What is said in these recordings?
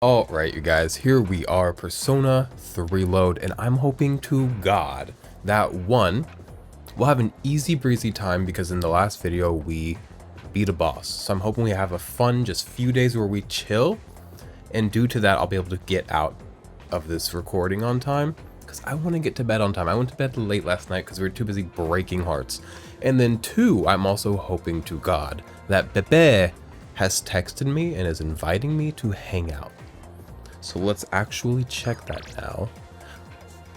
Alright, you guys, here we are, Persona 3 load, and I'm hoping to God that one, we'll have an easy breezy time because in the last video we beat a boss. So I'm hoping we have a fun just few days where we chill, and due to that I'll be able to get out of this recording on time because I want to get to bed on time. I went to bed late last night because we were too busy breaking hearts. And then two, I'm also hoping to God that Bebe has texted me and is inviting me to hang out. So let's actually check that now.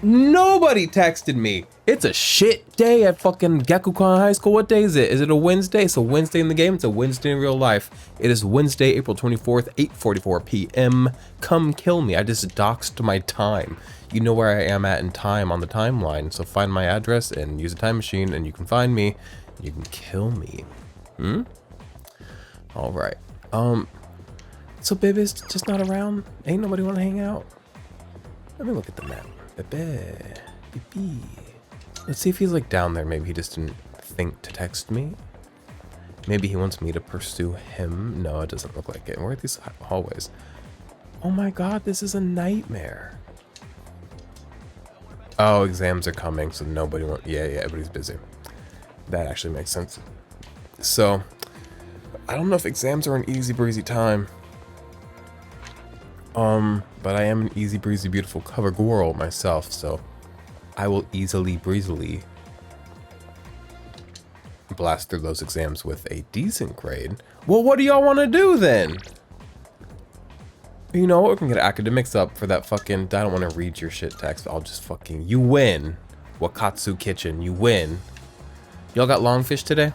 Nobody texted me. It's a shit day at fucking Gakukan High School. What day is it? Is it a Wednesday? It's a Wednesday in the game. It's a Wednesday in real life. It is Wednesday, April 24th, 8:44 p.m. Come kill me. I just doxed my time. You know where I am at in time on the timeline. So find my address and use a time machine and you can find me. You can kill me. All right. So Bebe's just not around? Ain't nobody want to hang out? Let me look at the map. Bebe. Let's see if he's like down there. Maybe he just didn't think to text me. Maybe he wants me to pursue him. No, it doesn't look like it. Where are these hallways? Oh my god, this is a nightmare. Oh, exams are coming, so nobody wants... Yeah, everybody's busy. That actually makes sense. So, I don't know if exams are an easy breezy time. But I am an easy breezy beautiful cover girl myself, so I will easily breezily blast through those exams with a decent grade. Well, what do y'all want to do then? You know what, we can get academics up for that fucking... I don't want to read your shit text. I'll just fucking... You win. Wakatsu Kitchen, you win. Y'all got longfish today?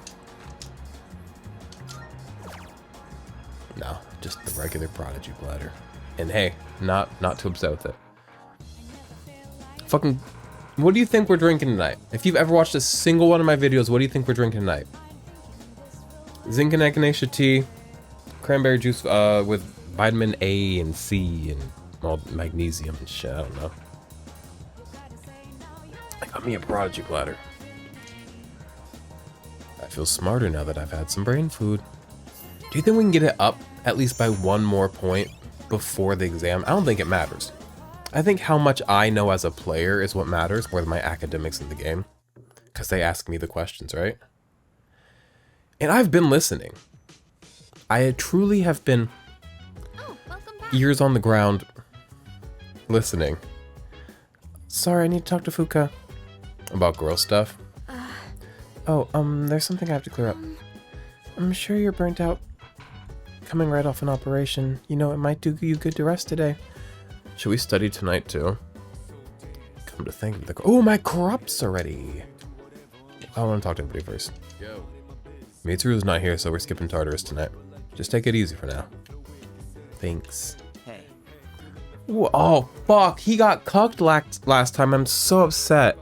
No, just the regular Prodigy platter. And hey, not too upset with it. Fucking, what do you think we're drinking tonight? If you've ever watched a single one of my videos, what do you think we're drinking tonight? Zinc and echinacea tea, cranberry juice with vitamin A and C and all magnesium and shit, I don't know. I got me a Prodigy platter. I feel smarter now that I've had some brain food. Do you think we can get it up at least by one more point before the exam? I don't think it matters. I think how much I know as a player is what matters more than my academics in the game. Because they ask me the questions, right? And I've been listening. I truly have been ears on the ground listening. Sorry, I need to talk to Fuka. About girl stuff? There's something I have to clear up. I'm sure you're burnt out. Coming right off an operation, you know, it might do you good to rest today. Should we study tonight too? Come to think of the... Oh, my corrupts already. I want to talk to everybody first. Mitsuru's not here, so we're skipping Tartarus tonight. Just take it easy for now. Thanks. Hey. Ooh, oh, fuck. He got cucked last time. I'm so upset.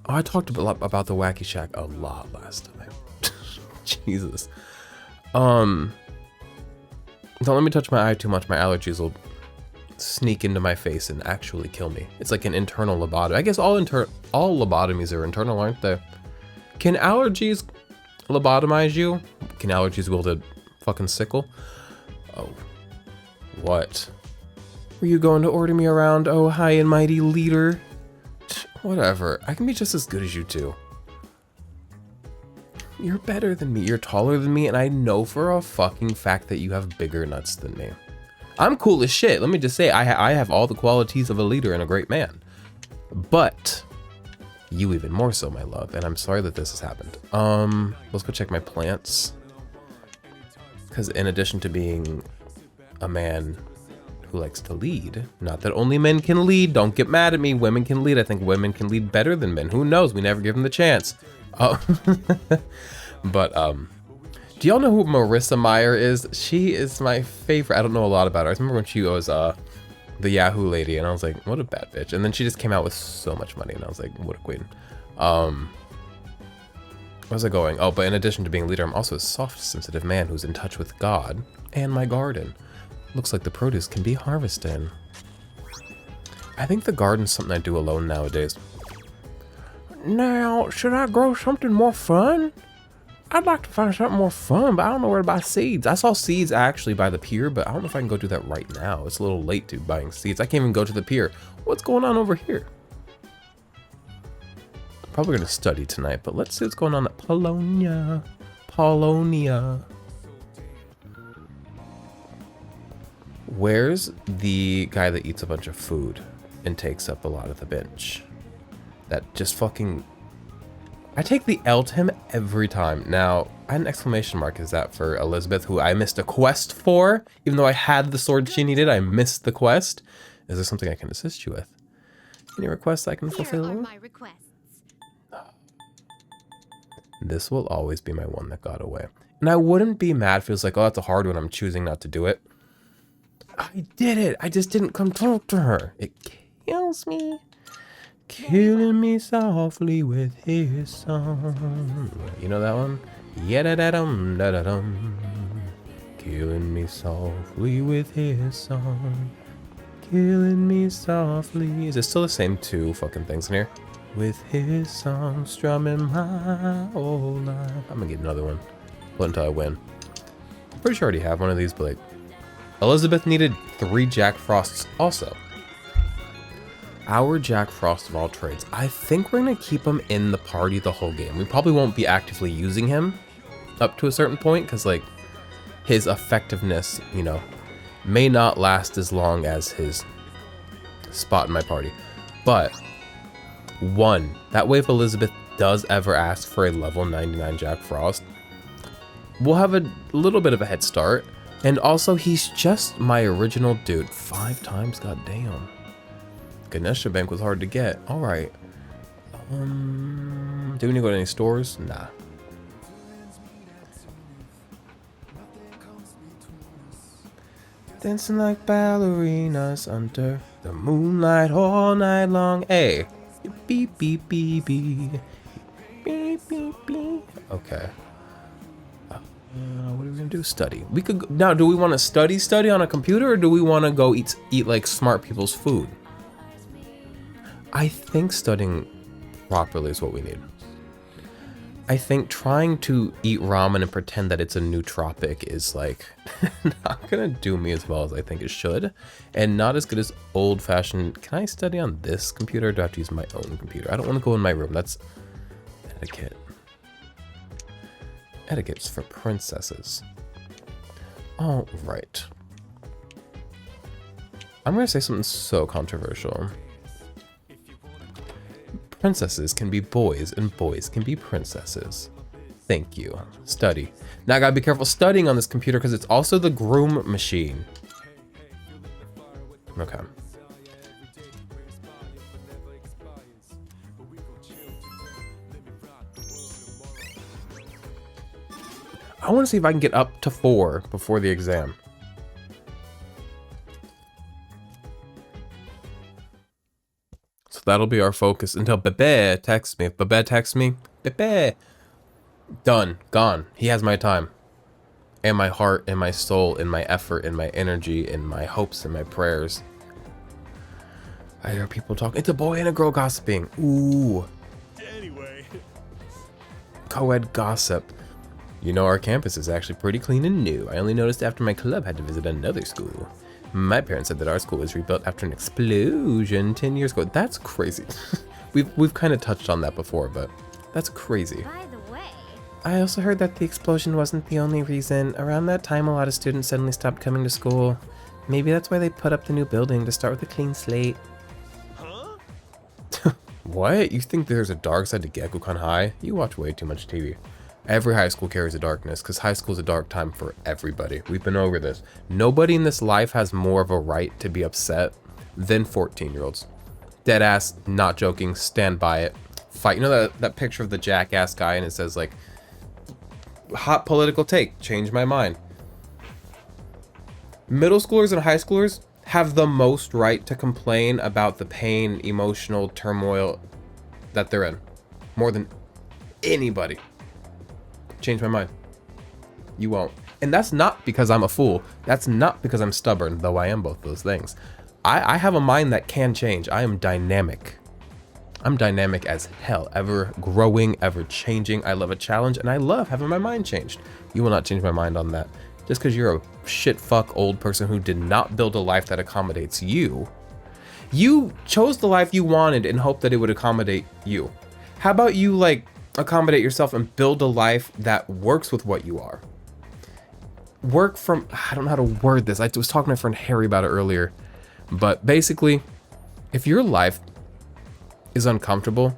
Oh, I talked about the Wacky Shack a lot last time. Jesus. Don't let me touch my eye too much. My allergies will sneak into my face and actually kill me. It's like an internal lobotomy. I guess all lobotomies are internal, aren't they? Can allergies lobotomize you? Can allergies wield a fucking sickle? Oh. What? Were you going to order me around, oh high and mighty leader? Whatever. I can be just as good as you two. You're better than me, you're taller than me, and I know for a fucking fact that you have bigger nuts than me. I'm cool as shit, let me just say, I have all the qualities of a leader and a great man. But, you even more so, my love, and I'm sorry that this has happened. Let's go check my plants. Because in addition to being a man who likes to lead, not that only men can lead, don't get mad at me, women can lead. I think women can lead better than men, who knows, we never give them the chance. Oh, but, do y'all know who Marissa Meyer is? She is my favorite. I don't know a lot about her. I remember when she was, the Yahoo lady, and I was like, what a bad bitch. And then she just came out with so much money, and I was like, what a queen. Where was I going? Oh, but in addition to being a leader, I'm also a soft, sensitive man who's in touch with God and my garden. Looks like the produce can be harvested. I think the garden's something I do alone nowadays. Now, should I grow something more fun? I'd like to find something more fun, but I don't know where to buy seeds. I saw seeds actually by the pier, but I don't know if I can go do that right now. It's a little late to buying seeds. I can't even go to the pier. What's going on over here? Probably gonna study tonight, but let's see what's going on at Polonia. Polonia. Where's the guy that eats a bunch of food and takes up a lot of the bench? That just fucking... I take the L to him every time. Now, I had an exclamation mark. Is that for Elizabeth, who I missed a quest for? Even though I had the sword she needed, I missed the quest. Is there something I can assist you with? Any requests I can fulfill? Here are my requests. This will always be my one that got away. And I wouldn't be mad if it was like, oh, that's a hard one. I'm choosing not to do it. I did it. I just didn't come talk to her. It kills me. Killing me softly with his song. You know that one? Yeah-da-da-dum, da-da-dum. Killing me softly with his song. Killing me softly. Is it still the same two fucking things in here? With his song strumming my whole life. I'm gonna get another one. Wait until I win. Pretty sure I already have one of these, but like, Elizabeth needed 3 Jack Frosts also. Our Jack Frost of all trades. I think we're gonna keep him in the party the whole game. We probably won't be actively using him up to a certain point, because like his effectiveness, you know, may not last as long as his spot in my party. But one, that way if Elizabeth does ever ask for a level 99 Jack Frost, we'll have a little bit of a head start. And also, he's just my original dude. 5 times, goddamn. Ganesha Bank was hard to get. All right. Do we need to go to any stores? Nah. Dancing like ballerinas under the moonlight all night long. Hey. Beep, beep, beep, beep. Beep, beep, beep. Okay. What are we gonna do? Study. We could now. Do we want to study on a computer, or do we want to go eat like smart people's food? I think studying properly is what we need. I think trying to eat ramen and pretend that it's a nootropic is like not gonna do me as well as I think it should, and not as good as old-fashioned. Can I study on this computer, or do I have to use my own computer? I don't want to go in my room. That's etiquette. Etiquette's for princesses. All right. I'm gonna say something so controversial. Princesses can be boys and boys can be princesses. Thank you. Study. Now I gotta be careful studying on this computer because it's also the groom machine. Okay. I want to see if I can get up to 4 before the exam. So that'll be our focus until Bebe texts me. If Bebe texts me, Bebe, done, gone. He has my time, and my heart, and my soul, and my effort, and my energy, and my hopes, and my prayers. I hear people talk. It's a boy and a girl gossiping. Ooh. Anyway. Co-ed gossip. You know, our campus is actually pretty clean and new. I only noticed after my club had to visit another school. My parents said that our school was rebuilt after an explosion 10 years ago. That's crazy. We've kind of touched on that before, but that's crazy. By the way, I also heard that the explosion wasn't the only reason. Around that time, a lot of students suddenly stopped coming to school. Maybe that's why they put up the new building, to start with a clean slate. Huh? What? You think there's a dark side to Gekukan High? You watch way too much TV. Every high school carries a darkness, because high school is a dark time for everybody. We've been over this. Nobody in this life has more of a right to be upset than 14-year-olds. Deadass, not joking, stand by it. Fight. You know that picture of the jackass guy, and it says like, hot political take, change my mind. Middle schoolers and high schoolers have the most right to complain about the pain, emotional turmoil that they're in. More than anybody. Change my mind. You won't. And that's not because I'm a fool. That's not because I'm stubborn, though I am both those things. I have a mind that can change. I am dynamic. I'm dynamic as hell, ever growing, ever changing. I love a challenge, and I love having my mind changed. You will not change my mind on that. Just because you're a shit fuck old person who did not build a life that accommodates you. You chose the life you wanted and hoped that it would accommodate you. How about you like accommodate yourself and build a life that works with what you are? Work from, I don't know how to word this. I was talking to my friend Harry about it earlier, but basically, if your life is uncomfortable,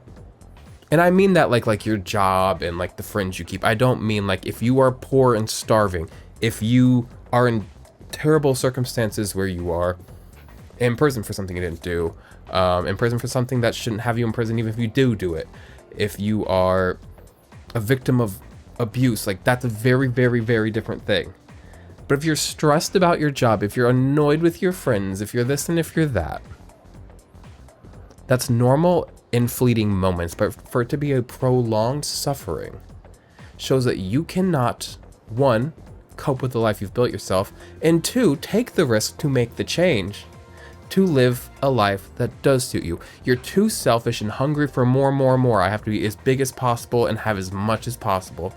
and I mean that like your job and like the friends you keep. I don't mean like if you are poor and starving, if you are in terrible circumstances where you are in prison for something you didn't do, in prison for something that shouldn't have you in prison even if you do it. If you are a victim of abuse, like that's a very, very, very different thing. But if you're stressed about your job, if you're annoyed with your friends, if you're this and if you're that, that's normal in fleeting moments. But for it to be a prolonged suffering shows that you cannot, one, cope with the life you've built yourself, and two, take the risk to make the change to live a life that does suit you. You're too selfish and hungry for more. I have to be as big as possible and have as much as possible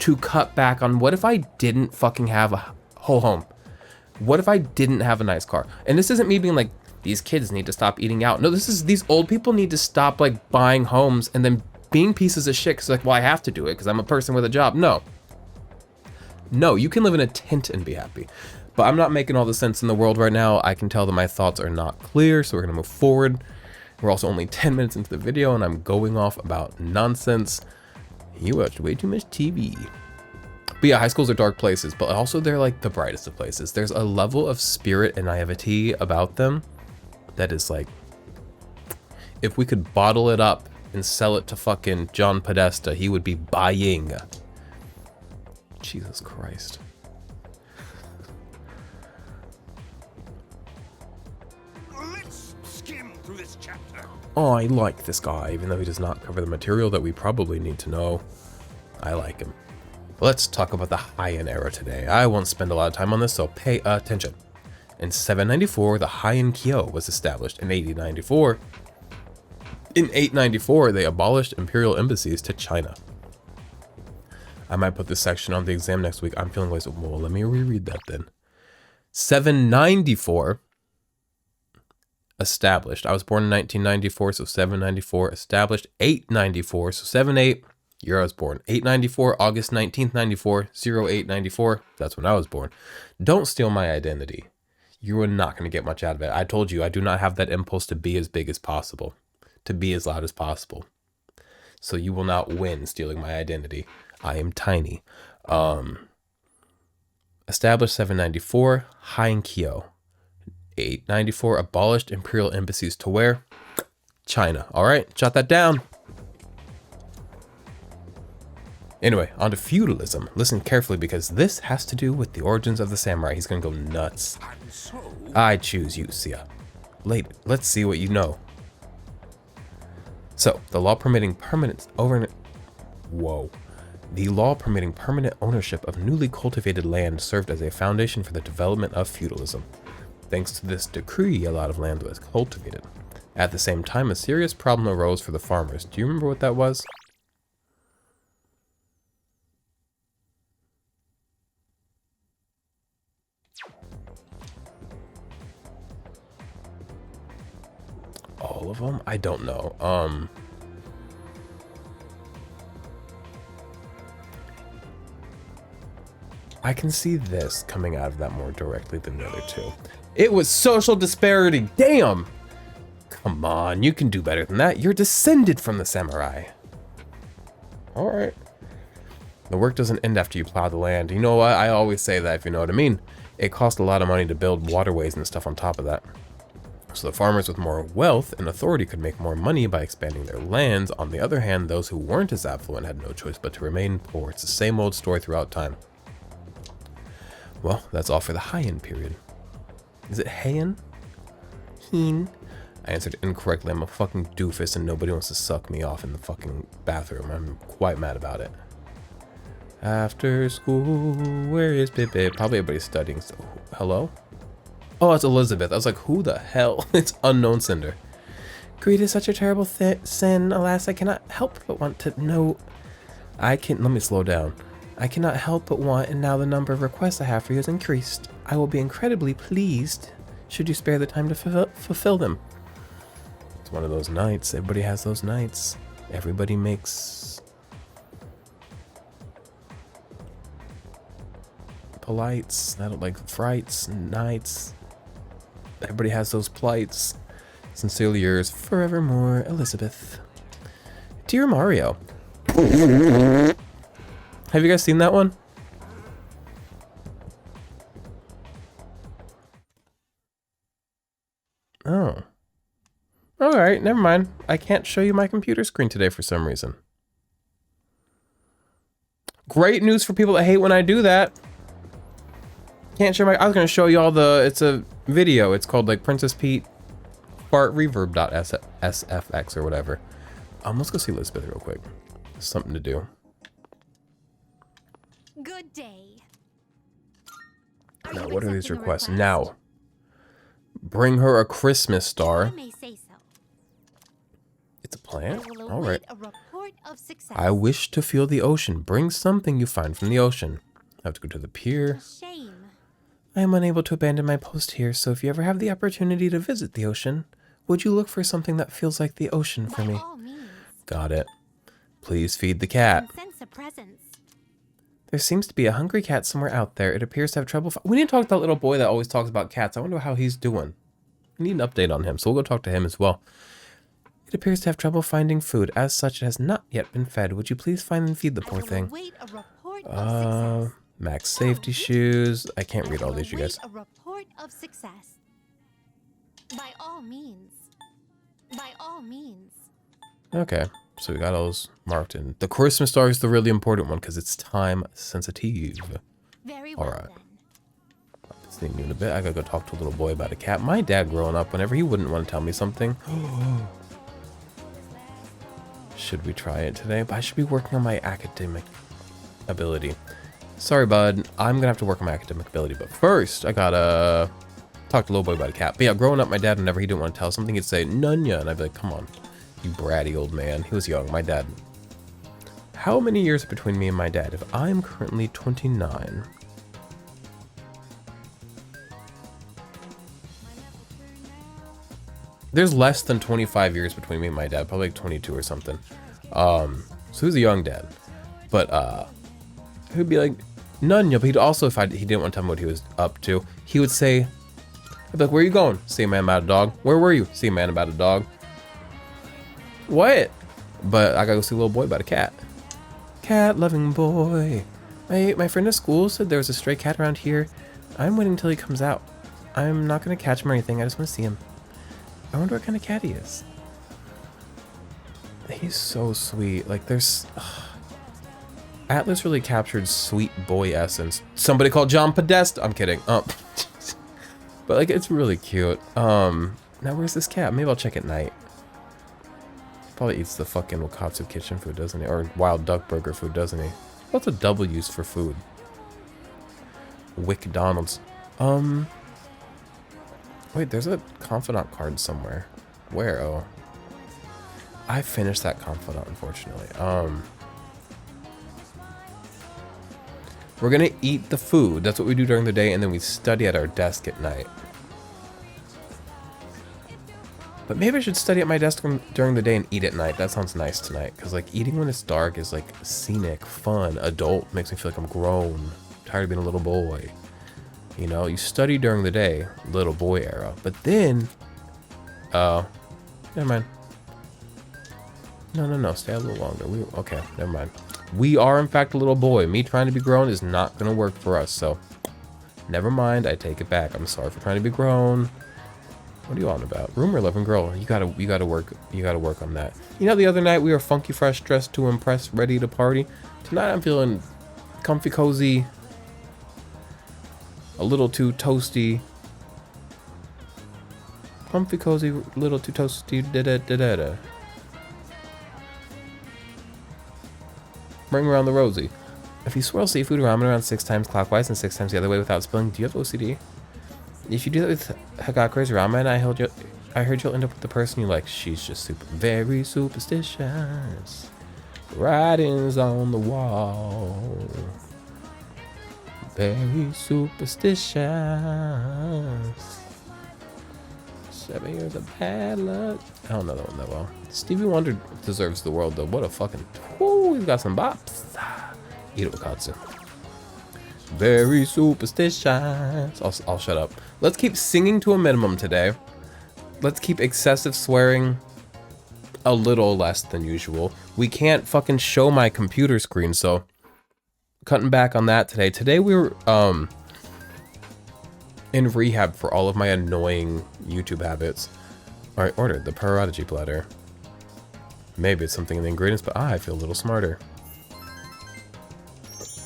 to cut back on what if I didn't fucking have a whole home? What if I didn't have a nice car? And this isn't me being like, these kids need to stop eating out. No, this is these old people need to stop like buying homes and then being pieces of shit because like, well, I have to do it because I'm a person with a job. No, you can live in a tent and be happy. But I'm not making all the sense in the world right now. I can tell that my thoughts are not clear, so we're gonna move forward. We're also only 10 minutes into the video and I'm going off about nonsense. You watched way too much TV. But yeah, high schools are dark places, but also they're like the brightest of places. There's a level of spirit and naivety about them that is like, if we could bottle it up and sell it to fucking John Podesta, he would be buying. Jesus Christ. Oh, I like this guy, even though he does not cover the material that we probably need to know. I like him. Let's talk about the Heian era today. I won't spend a lot of time on this, so pay attention. In 794, the Heian Kyo was established. In 894, they abolished imperial embassies to China. I might put this section on the exam next week. I'm feeling like, well, let me reread that then. 794. Established. I was born in 1994, so 794 established. 894, so 78, year I was born. 894, August 19th, 94, 0894, that's when I was born. Don't steal my identity. You are not going to get much out of it. I told you, I do not have that impulse to be as big as possible, to be as loud as possible. So you will not win stealing my identity. I am tiny. Established 794, Heian Kyo. 894, abolished imperial embassies to where? China. All right, jot that down. Anyway, on to feudalism. Listen carefully because this has to do with the origins of the samurai. He's gonna go nuts. I choose you, Siaha. Let's see what you know. So, the law permitting permanent ownership of newly cultivated land served as a foundation for the development of feudalism. Thanks to this decree, a lot of land was cultivated. At the same time, a serious problem arose for the farmers. Do you remember what that was? All of them? I don't know. I can see this coming out of that more directly than the other two. It was social disparity. Damn! Come on, you can do better than that. You're descended from the samurai. All right. The work doesn't end after you plow the land. You know what? I always say that, if you know what I mean. It cost a lot of money to build waterways and stuff on top of that. So the farmers with more wealth and authority could make more money by expanding their lands. On the other hand, those who weren't as affluent had no choice but to remain poor. It's the same old story throughout time. Well, that's all for the Heian period. Is it Heian? Heen? I answered incorrectly. I'm a fucking doofus and nobody wants to suck me off in the fucking bathroom. I'm quite mad about it. After school, where is Pepe? Probably everybody's studying. So, hello? Oh, it's Elizabeth. I was like, who the hell? It's unknown sender. Greed is such a terrible sin. Alas, I cannot help but want to know. Let me slow down. I cannot help but want, and now the number of requests I have for you has increased. I will be incredibly pleased should you spare the time to fulfill them. It's one of those nights. Everybody has those nights. Everybody makes polites. I don't like frights, nights. Everybody has those plights. Sincerely yours, forevermore, Elizabeth. Dear Mario. Have you guys seen that one? Oh. Alright, never mind. I can't show you my computer screen today for some reason. Great news for people that hate when I do that. Can't show I was gonna show you all it's a video. It's called like Princess Pete Fart Reverb.sfx or whatever. Let's go see Elizabeth real quick. Something to do. Good day. Now, what are these requests? Now, bring her a Christmas star. I may say so. It's a plant? I will All right. await a report of success. I wish to feel the ocean. Bring something you find from the ocean. I have to go to the pier. Shame. I am unable to abandon my post here, so if you ever have the opportunity to visit the ocean, would you look for something that feels like the ocean for By me? all means. Got it. Please feed the cat. Sense a presence. There seems to be a hungry cat somewhere out there. It appears to have trouble. We need to talk to that little boy that always talks about cats. I wonder how he's doing. We need an update on him, so we'll go talk to him as well. It appears to have trouble finding food. As such, it has not yet been fed. Would you please find and feed the poor thing? Await a report of success. Max safety shoes. I can't read all these, you guys. A report of success. By all means. By all means. Okay, so we got all those marked in. The Christmas star is the really important one because it's time sensitive. Very well. All right. Sneaking in a bit. I gotta go talk to a little boy about a cat. My dad growing up, whenever he wouldn't want to tell me something. Should we try it today? But I should be working on my academic ability. Sorry, bud. I'm gonna have to work on my academic ability. But first, I gotta talk to a little boy about a cat. But yeah, growing up, my dad, whenever he didn't want to tell something, he'd say, Nunya. And I'd be like, come on, you bratty old man. He was young, my dad. How many years are between me and my dad? If I'm currently 29. There's less than 25 years between me and my dad, probably like 22 or something. So he was a young dad. But he'd be like, Nunya. But he'd also, he didn't want to tell me what he was up to, he would say, I'd be like, where are you going? See a man about a dog. Where were you? See a man about a dog. What? But I gotta go see a little boy about a cat. Cat loving boy. My friend at school said there was a stray cat around here. I'm waiting until he comes out. I'm not gonna catch him or anything. I just want to see him. I wonder what kind of cat he is. He's so sweet. Like there's Atlas really captured sweet boy essence. Somebody called John Podesta. I'm kidding. But like it's really cute. Now where's this cat? Maybe I'll check at night. Probably eats the fucking Wakatsu kitchen food, doesn't he? Or Wild Duck Burger food, doesn't he? What's a double use for food? WickDonald's. Wait, there's a confidant card somewhere. Where? Oh. I finished that confidant, unfortunately. We're gonna eat the food. That's what we do during the day, and then we study at our desk at night. But maybe I should study at my desk during the day and eat at night. That sounds nice tonight. Because like eating when it's dark is like scenic, fun, adult. Makes me feel like I'm grown. Tired of being a little boy. You know, you study during the day, little boy era. But then, never mind. No, stay a little longer. Okay, never mind. We are in fact a little boy. Me trying to be grown is not gonna work for us. So, never mind. I take it back. I'm sorry for trying to be grown. What are you on about? Rumor loving girl. You gotta work on that. You know, the other night we were funky fresh, dressed to impress, ready to party. Tonight I'm feeling comfy cozy, a little too toasty. Comfy cozy, little too toasty. Da-da-da-da-da. Bring around the rosy. If you swirl seafood ramen around 6 times clockwise and 6 times the other way without spilling, do you have OCD? If you do that with Hagakure's ramen, I heard you'll end up with the person you like. She's just very superstitious. Writings on the wall. Very superstitious. 7 years of bad luck. I don't know that one that well. Stevie Wonder deserves the world though. What a fucking... Whoo, he's got some bops. Eat it with katsu. Very superstitious. I'll shut up. Let's keep singing to a minimum today. Let's keep excessive swearing a little less than usual. We can't fucking show my computer screen, so cutting back on that today. Today we were in rehab for all of my annoying YouTube habits. I ordered the prodigy platter. Maybe it's something in the ingredients, but I feel a little smarter.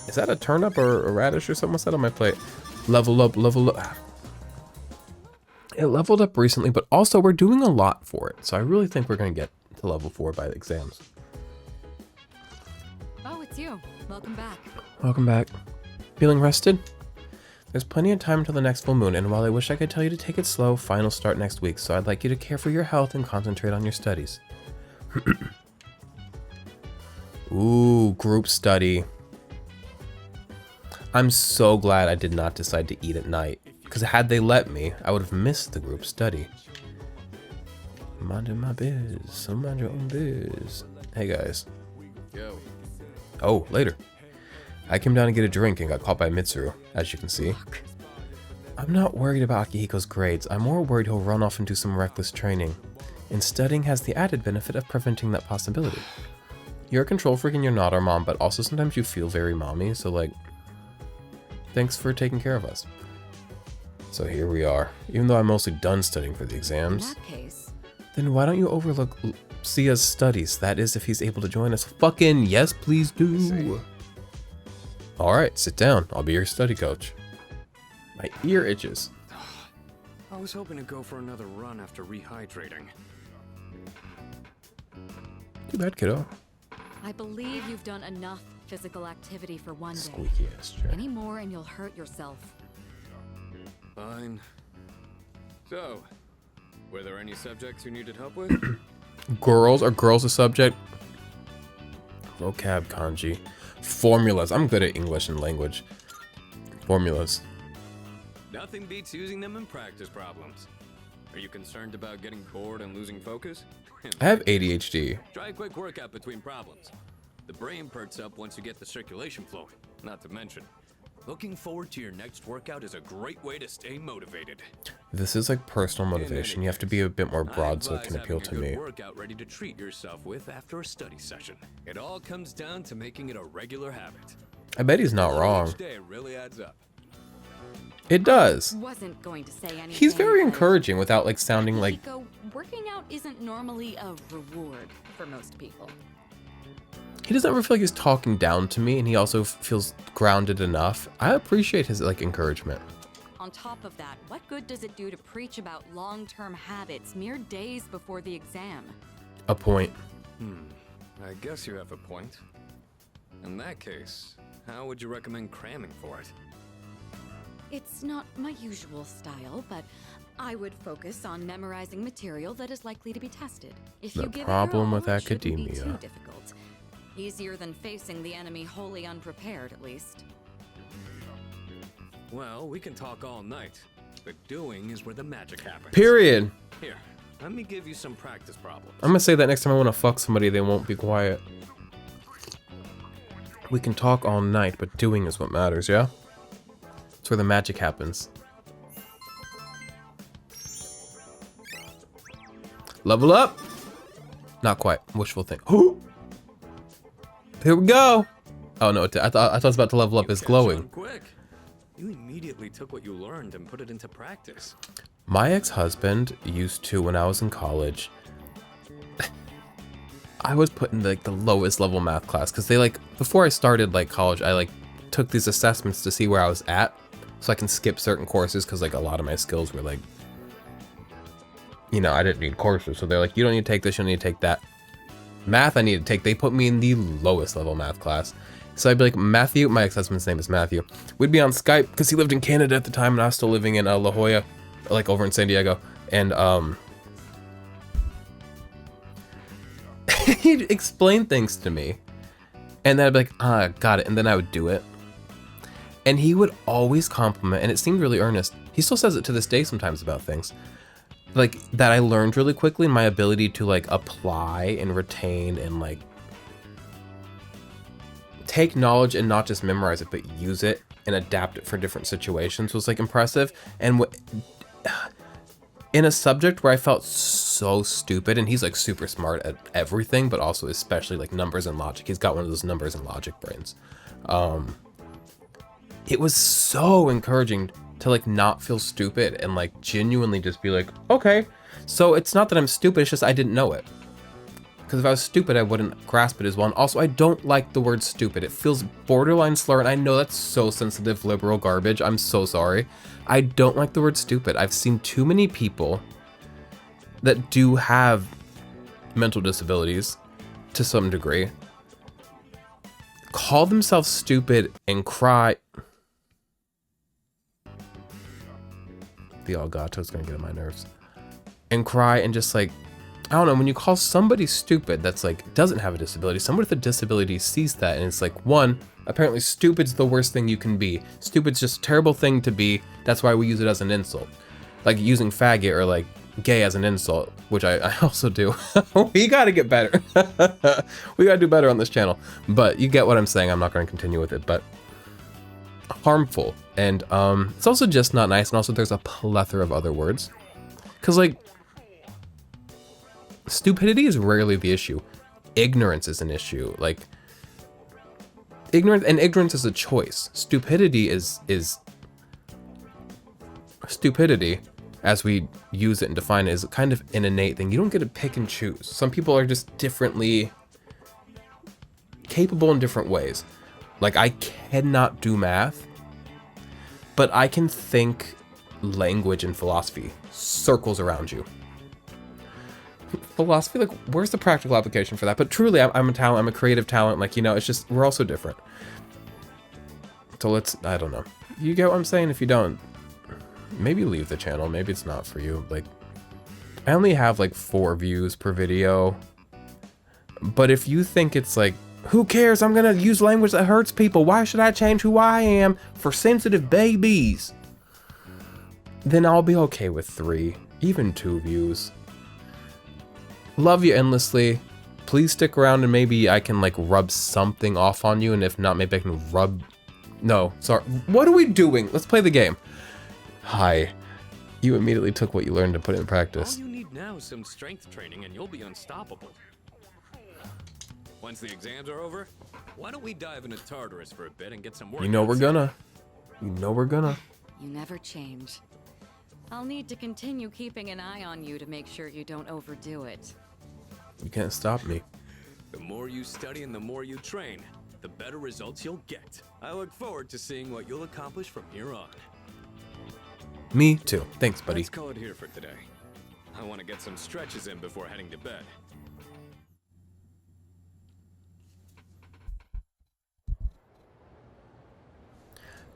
Is that a turnip or a radish or something? What's that on my plate? Level up, level up. It leveled up recently, but also we're doing a lot for it. So I really think we're going to get to level 4 by the exams. Oh, it's you. Welcome back. Welcome back. Feeling rested? There's plenty of time until the next full moon, and while I wish I could tell you to take it slow, finals start next week, so I'd like you to care for your health and concentrate on your studies. Ooh, group study. I'm so glad I did not decide to eat at night, because had they let me, I would have missed the group study. Minding my biz, so mind your own biz. Hey guys. Oh, later. I came down to get a drink and got caught by Mitsuru, as you can see. I'm not worried about Akihiko's grades, I'm more worried he'll run off and do some reckless training. And studying has the added benefit of preventing that possibility. You're a control freak and you're not our mom, but also sometimes you feel very mommy, so like, thanks for taking care of us. So here we are, even though I'm mostly done studying for the exams. In that case, then why don't you overlook Sia's studies? That is, if he's able to join us. Fucking yes, please do. Alright, sit down. I'll be your study coach. My ear itches. I was hoping to go for another run after rehydrating. Too bad, kiddo. I believe you've done enough physical activity for one day. Squeaky ass chair. Any more and you'll hurt yourself. Fine. So, were there any subjects you needed help with? Girls? Are girls a subject? Vocab, kanji. Formulas. I'm good at English and language. Formulas. Nothing beats using them in practice problems. Are you concerned about getting bored and losing focus? I have ADHD. Try a quick workout between problems. The brain perks up once you get the circulation flowing. Not to mention, looking forward to your next workout is a great way to stay motivated. This is like personal motivation. You have to be a bit more broad so it can appeal to me. Workout ready to treat yourself with after a study session. It all comes down to making it a regular habit. I bet he's not wrong. Each day really adds up. It does. Wasn't going to say anything. He's very but encouraging without like sounding like... Akihiko, working out isn't normally a reward for most people. He doesn't ever feel like he's talking down to me, and he also feels grounded enough. I appreciate his like encouragement. On top of that, what good does it do to preach about long-term habits mere days before the exam? A point. I guess you have a point. In that case, how would you recommend cramming for it? It's not my usual style, but I would focus on memorizing material that is likely to be tested. If The you give problem it your with all, it shouldn't be academia. too difficult. Easier than facing the enemy wholly unprepared, at least. Well, we can talk all night, but doing is where the magic happens. Period. Here, let me give you some practice problems. I'm gonna say that next time I want to fuck somebody, they won't be quiet. We can talk all night, but doing is what matters, yeah? That's where the magic happens. Level up! Not quite. Wishful think. Here we go! Oh no, I thought I was about to level up as glowing. Quick. You immediately took what you learned and put it into practice. My ex-husband used to, when I was in college, I was put in like the lowest level math class because they like, before I started like college, I like took these assessments to see where I was at so I can skip certain courses because like a lot of my skills were like, you know, I didn't need courses. So they're like, you don't need to take this, you don't need to take that. Math I need to take, they put me in the lowest level math class. So I'd be like, Matthew, my ex-husband's name is Matthew. We'd be on Skype because he lived in Canada at the time and I was still living in La Jolla, like over in San Diego. And he'd explain things to me, and then I'd be like, ah, got it, and then I would do it. And he would always compliment, and it seemed really earnest. He still says it to this day sometimes about things. Like, that I learned really quickly, and my ability to, like, apply and retain and, like, take knowledge and not just memorize it, but use it and adapt it for different situations was, like, impressive. And in a subject where I felt so stupid, and he's, like, super smart at everything, but also especially, like, numbers and logic. He's got one of those numbers and logic brains. It was so encouraging to, like, not feel stupid and, like, genuinely just be like, okay. So it's not that I'm stupid, it's just I didn't know it. Because if I was stupid, I wouldn't grasp it as well. And also, I don't like the word stupid. It feels borderline slur, and I know that's so sensitive, liberal garbage. I'm so sorry. I don't like the word stupid. I've seen too many people that do have mental disabilities to some degree call themselves stupid and cry. The Elgato's gonna get on my nerves. And cry and just, like, I don't know, when you call somebody stupid that's, like, doesn't have a disability, somebody with a disability sees that and it's like, one, apparently stupid's the worst thing you can be. Stupid's just a terrible thing to be. That's why we use it as an insult. Like using faggot or, like, gay as an insult, which I also do. We gotta get better. We gotta do better on this channel. But you get what I'm saying. I'm not gonna continue with it, but harmful. And it's also just not nice. And also there's a plethora of other words. Cause, like, stupidity is rarely the issue. Ignorance is an issue. Like, ignorance is a choice. Stupidity is stupidity, as we use it and define it, is kind of an innate thing. You don't get to pick and choose. Some people are just differently capable in different ways. Like, I cannot do math, but I can think language and philosophy. Circles around you. Philosophy, like, where's the practical application for that? But truly, I'm a talent, I'm a creative talent, like, you know, it's just, we're all so different. So I don't know. You get what I'm saying? If you don't, maybe leave the channel, maybe it's not for you. Like, I only have, like, 4 views per video. But if you think it's like, who cares? I'm gonna use language that hurts people. Why should I change who I am for sensitive babies? Then I'll be okay with 3, even 2 views. Love you endlessly. Please stick around and maybe I can, like, rub something off on you. And if not, maybe I can rub... No, sorry. What are we doing? Let's play the game. Hi. You immediately took what you learned and put it in practice. All you need now is some strength training and you'll be unstoppable. Once the exams are over, why don't we dive into Tartarus for a bit and get some work? You know we're gonna. You know we're gonna. You never change. I'll need to continue keeping an eye on you to make sure you don't overdo it. You can't stop me. The more you study and the more you train, the better results you'll get. I look forward to seeing what you'll accomplish from here on. Me too. Thanks, buddy. Let's call it here for today. I want to get some stretches in before heading to bed.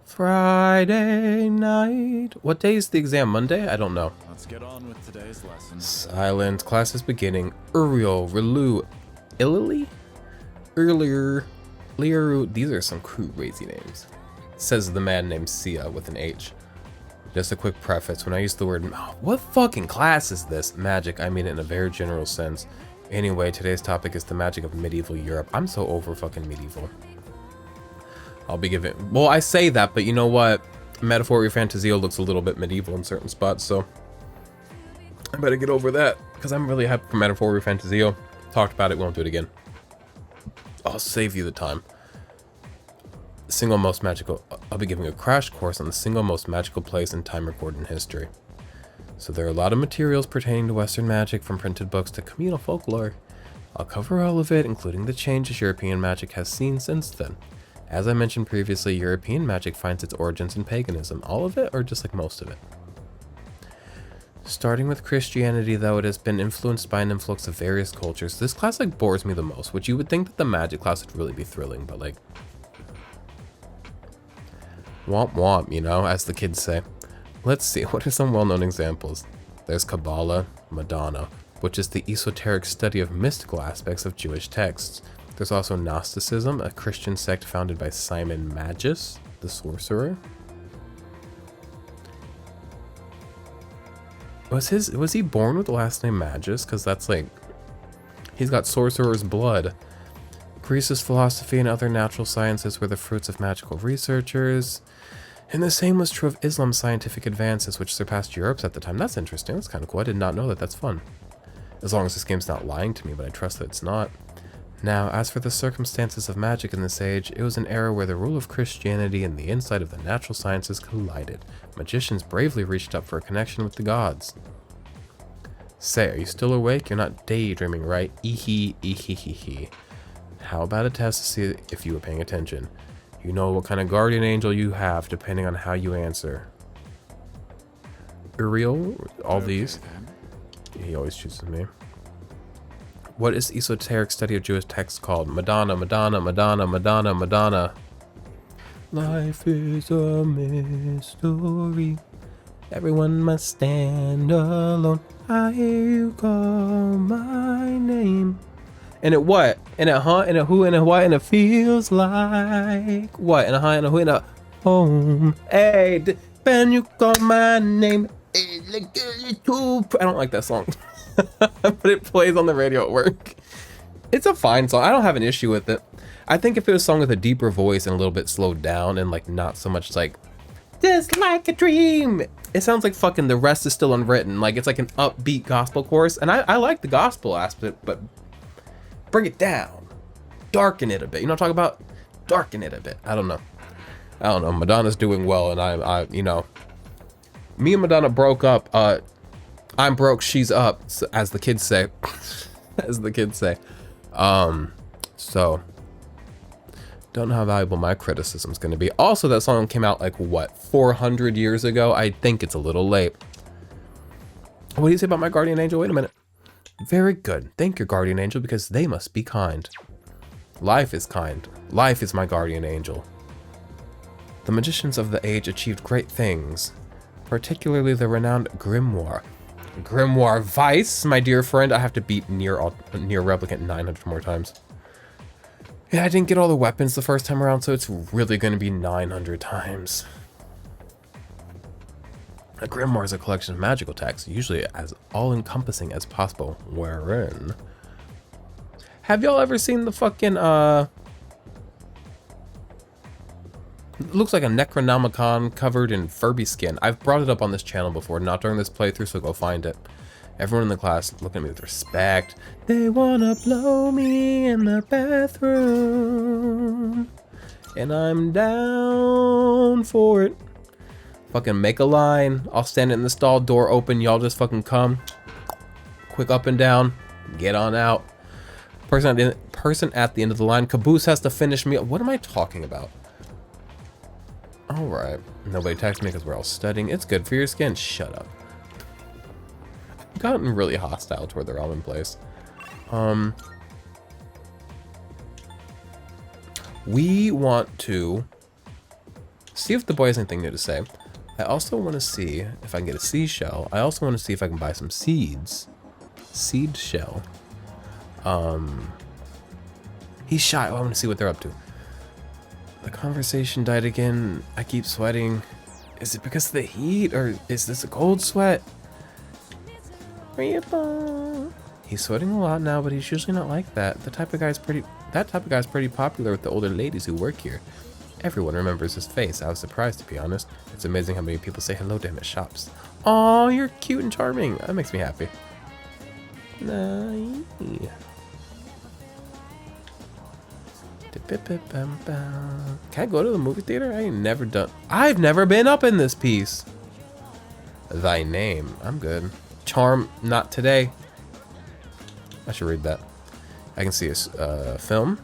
Friday night. What day is the exam? Monday? I don't know. Let's get on with today's lesson. Silent. Class is beginning. Uriel, Relu, Ilili? Earlier. Liaru. These are some crazy names. Says the man named Sia with an H. Just a quick preface. When I use the word, what fucking class is this? Magic, I mean it in a very general sense. Anyway, today's topic is the magic of medieval Europe. I'm so over fucking medieval. I'll be giving, well, I say that, but you know what? Metaphor Fantasio looks a little bit medieval in certain spots, so I better get over that, because I'm really hyped for Metaphor Fantasio. Talked about it, won't do it again. I'll save you the time. Single most magical, I'll be giving a crash course on the single most magical place and time recorded in history. So there are a lot of materials pertaining to Western magic, from printed books to communal folklore. I'll cover all of it, including the changes European magic has seen since then. As I mentioned previously, European magic finds its origins in paganism. All of it, or just like most of it? Starting with Christianity, though, it has been influenced by an influx of various cultures. This class, like, bores me the most, which you would think that the magic class would really be thrilling, but, like, womp womp, you know, as the kids say. Let's see, what are some well-known examples? There's Kabbalah, Madonna, which is the esoteric study of mystical aspects of Jewish texts. There's also Gnosticism, a Christian sect founded by Simon Magus, the sorcerer. Was he born with the last name Magus? Because that's like, he's got sorcerer's blood. Greece's philosophy and other natural sciences were the fruits of magical researchers. And the same was true of Islam's scientific advances, which surpassed Europe's at the time. That's interesting. That's kind of cool. I did not know that. That's fun. As long as this game's not lying to me, but I trust that it's not. Now, as for the circumstances of magic in this age, it was an era where the rule of Christianity and the insight of the natural sciences collided. Magicians bravely reached up for a connection with the gods. Say, are you still awake? You're not daydreaming, right? Eehee, eehee. How about a test to see if you were paying attention? You know what kind of guardian angel you have, depending on how you answer. Uriel, all these. He always chooses me. What is the esoteric study of Jewish texts called? Madonna, Madonna, Madonna, Madonna, Madonna. Life is a mystery. Everyone must stand alone. I hear you call my name. And it what? And a huh? And a who? And a what? And it feels like what? And a huh? And a who? And a home. Hey, when you call my name. I don't like that song. But it plays on the radio at work. It's a fine song. I don't have an issue with it. I think if it was a song with a deeper voice and a little bit slowed down and like not so much like just like a dream, it sounds like fucking The Rest Is Still Unwritten. Like it's like an upbeat gospel chorus, and I like the gospel aspect, but bring it down, darken it a bit. You know what I'm talking about? Darken it a bit. I don't know. Madonna's doing well, and I you know, me and Madonna broke up. I'm broke, she's up, as the kids say. So don't know how valuable my criticism's gonna be. Also, that song came out like what, 400 years ago? I think it's a little late. What do you say about my guardian angel? Wait a minute. Very good. Thank your guardian angel, because they must be kind. Life is kind. Life is my guardian angel. The magicians of the age achieved great things, particularly the renowned Grimoire. Grimoire Vice, my dear friend. I have to beat near replicant 900 more times. Yeah, I didn't get all the weapons the first time around, so it's really going to be 900 times. A Grimoire is a collection of magical texts, usually as all-encompassing as possible, wherein... Have y'all ever seen the fucking, it looks like a Necronomicon covered in Furby skin. I've brought it up on this channel before, not during this playthrough, so go find it. Everyone in the class look at me with respect. They wanna blow me in the bathroom, and I'm down for it. Fucking make a line. I'll stand in the stall, door open, y'all just fucking come. Quick up and down, get on out. Person at the end of the line. Caboose has to finish me. What am I talking about? Alright. Nobody texts me because we're all studying. It's good for your skin. Shut up. I've gotten really hostile toward the ramen place. We want to see if the boy has anything new to say. I also want to see if I can get a seashell. I also want to see if I can buy some seeds. Seed shell. He's shy. Oh, I want to see what they're up to. The conversation died again. I keep sweating. Is it because of the heat, or is this a cold sweat? He's sweating a lot now, but he's usually not like that. That type of guy's pretty popular with the older ladies who work here. Everyone remembers his face. I was surprised, to be honest. It's amazing how many people say hello to him at shops. Oh, you're cute and charming. That makes me happy. Nice. Can I go to the movie theater? I've never been up in this piece. Thy name. I'm good. Charm, not today. I should read that. I can see a film.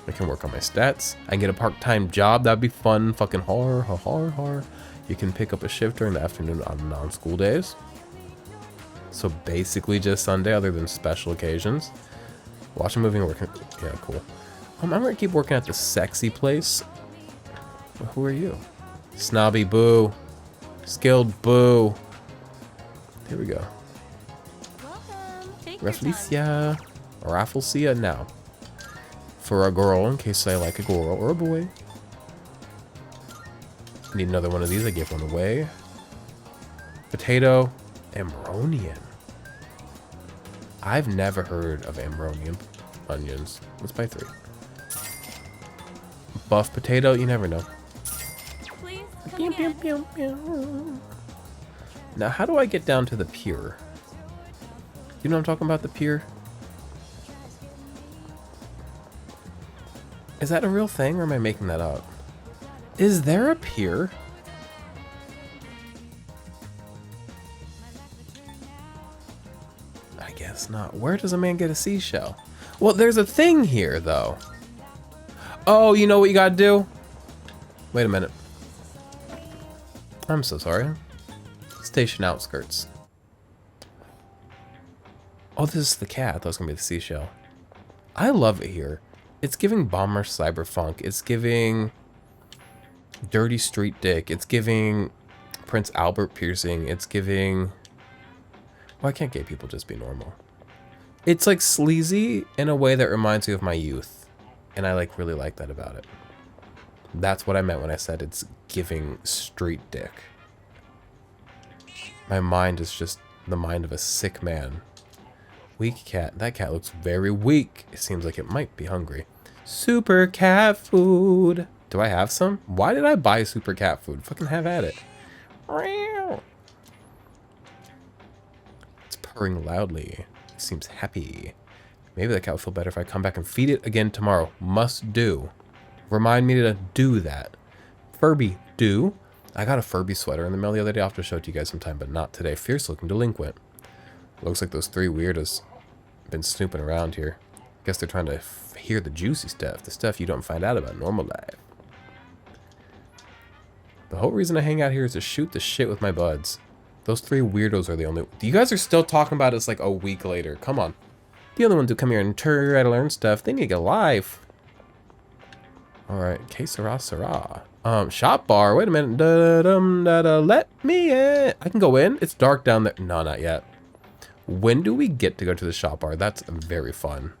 I can work on my stats. I can get a part-time job. That'd be fun. Fucking horror. You can pick up a shift during the afternoon on non-school days. So basically just Sunday, other than special occasions. Watch a movie and work. Yeah, cool. I'm gonna keep working at the sexy place. Well, who are you? Snobby boo. Skilled boo. Here we go. Welcome. Take your time. Rafflesia. Rafflesia now. For a girl, in case I like a girl or a boy. Need another one of these. I gave one away. Potato. Amronian. I've never heard of Amronian onions. Let's buy 3. Buff potato. You never know. Please, come again. Now, how do I get down to the pier? You know what I'm talking about, the pier? Is that a real thing, or am I making that up? Is there a pier? I guess not. Where does a man get a seashell? Well, there's a thing here, though. Oh, you know what you gotta do? Wait a minute. I'm so sorry. Station outskirts. Oh, this is the cat. I thought it was gonna be the seashell. I love it here. It's giving Bomber Cyberfunk. It's giving Dirty Street Dick. It's giving Prince Albert piercing. It's giving... Why can't gay people just be normal? It's like sleazy in a way that reminds me of my youth. And I like really like that about it. That's what I meant when I said it's giving street dick. My mind is just the mind of a sick man. Weak cat. That cat looks very weak. It seems like it might be hungry. Super cat food. Do I have some? Why did I buy super cat food? Fucking have at it. It's purring loudly. It seems happy. Maybe the cat will feel better if I come back and feed it again tomorrow. Must do. Remind me to do that. Furby, do. I got a Furby sweater in the mail the other day. I'll have to show it to you guys sometime, but not today. Fierce looking delinquent. Looks like those 3 weirdos been snooping around here. Guess they're trying to hear the juicy stuff. The stuff you don't find out about in normal life. The whole reason I hang out here is to shoot the shit with my buds. Those 3 weirdos are the only... You guys are still talking about us like a week later. Come on. The other ones who come here and try to learn stuff, they need to get a life. Alright, que sera, sera. Shop bar. Wait a minute. Let me in. I can go in. It's dark down there. No, not yet. When do we get to go to the shop bar? That's very fun.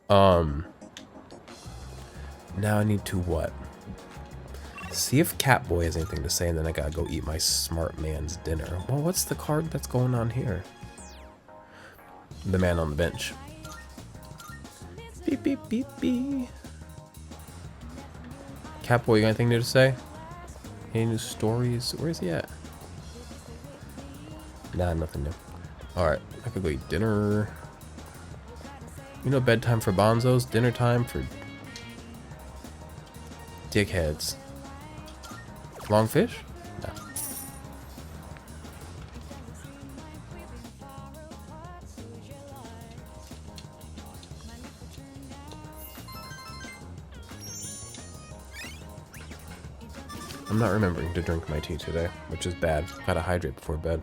Now I need to what? See if Catboy has anything to say, and then I gotta go eat my smart man's dinner. Well, what's the card that's going on here? The man on the bench. Beep, beep, beep, beep. Catboy, you got anything new to say? Any new stories? Where is he at? Nah, nothing new. Alright, I could go eat dinner. You know, bedtime for bonzos, dinner time for dickheads. Long fish? No. I'm not remembering to drink my tea today, which is bad. Gotta hydrate before bed.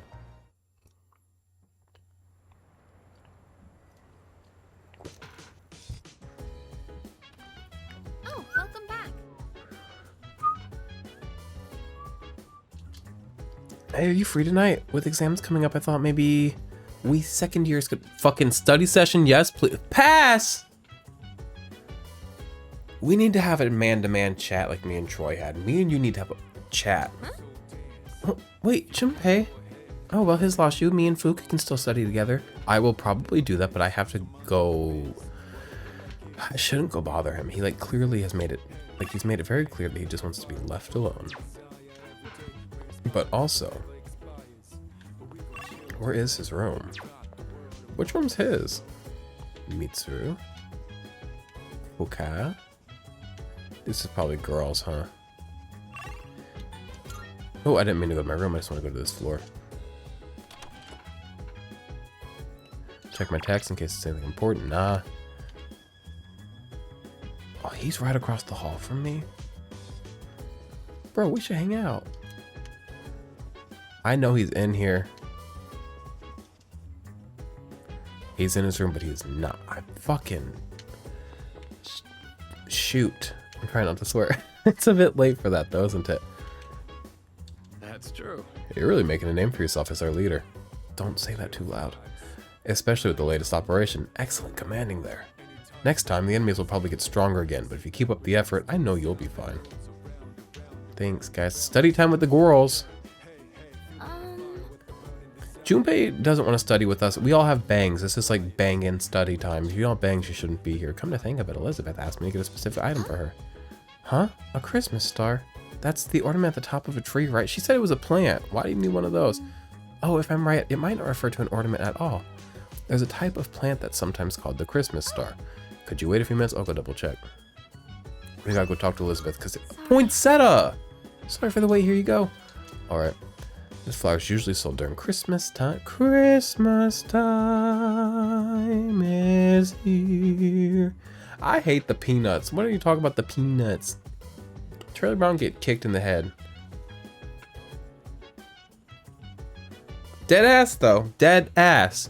Oh, welcome back. Hey, are you free tonight? With exams coming up, I thought maybe we second years could fucking study session. Yes, please. Pass! We need to have a man-to-man chat like me and Troy had. Me and you need to have a chat. Huh? Oh, wait, Junpei. Oh, well, his lost you. Me and Fuka can still study together. I will probably do that, but I have to go... I shouldn't go bother him. He, like, clearly has made it... Like, he's made it very clear that he just wants to be left alone. But also... Where is his room? Which room's his? Mitsuru? Okay. This is probably girls, huh? Oh, I didn't mean to go to my room. I just want to go to this floor. Check my text in case it's anything important. Nah. Oh, he's right across the hall from me. Bro, we should hang out. I know he's in here. He's in his room, but he's not. I fucking... Shoot. I'm trying not to swear. It's a bit late for that, though, isn't it? That's true. You're really making a name for yourself as our leader. Don't say that too loud. especially with the latest operation. Excellent commanding there. Next time, the enemies will probably get stronger again, but if you keep up the effort, I know you'll be fine. Thanks, guys. Study time with the girls. Junpei doesn't want to study with us. We all have bangs. This is like bang-in study time. If you don't have bangs, you shouldn't be here. Come to think of it, Elizabeth asked me to get a specific item for her. Huh? A Christmas star? That's the ornament at the top of a tree, right? She said it was a plant. Why do you need one of those? Oh, if I'm right, it might not refer to an ornament at all. There's a type of plant that's sometimes called the Christmas star. Could you wait a few minutes? I'll go double check. We gotta go talk to Elizabeth because poinsettia! Sorry for the wait, here you go. Alright. This flower is usually sold during Christmas time. Christmas time is here. I hate the peanuts. What are you talking about the peanuts? Charlie Brown get kicked in the head. Dead ass though. Dead ass.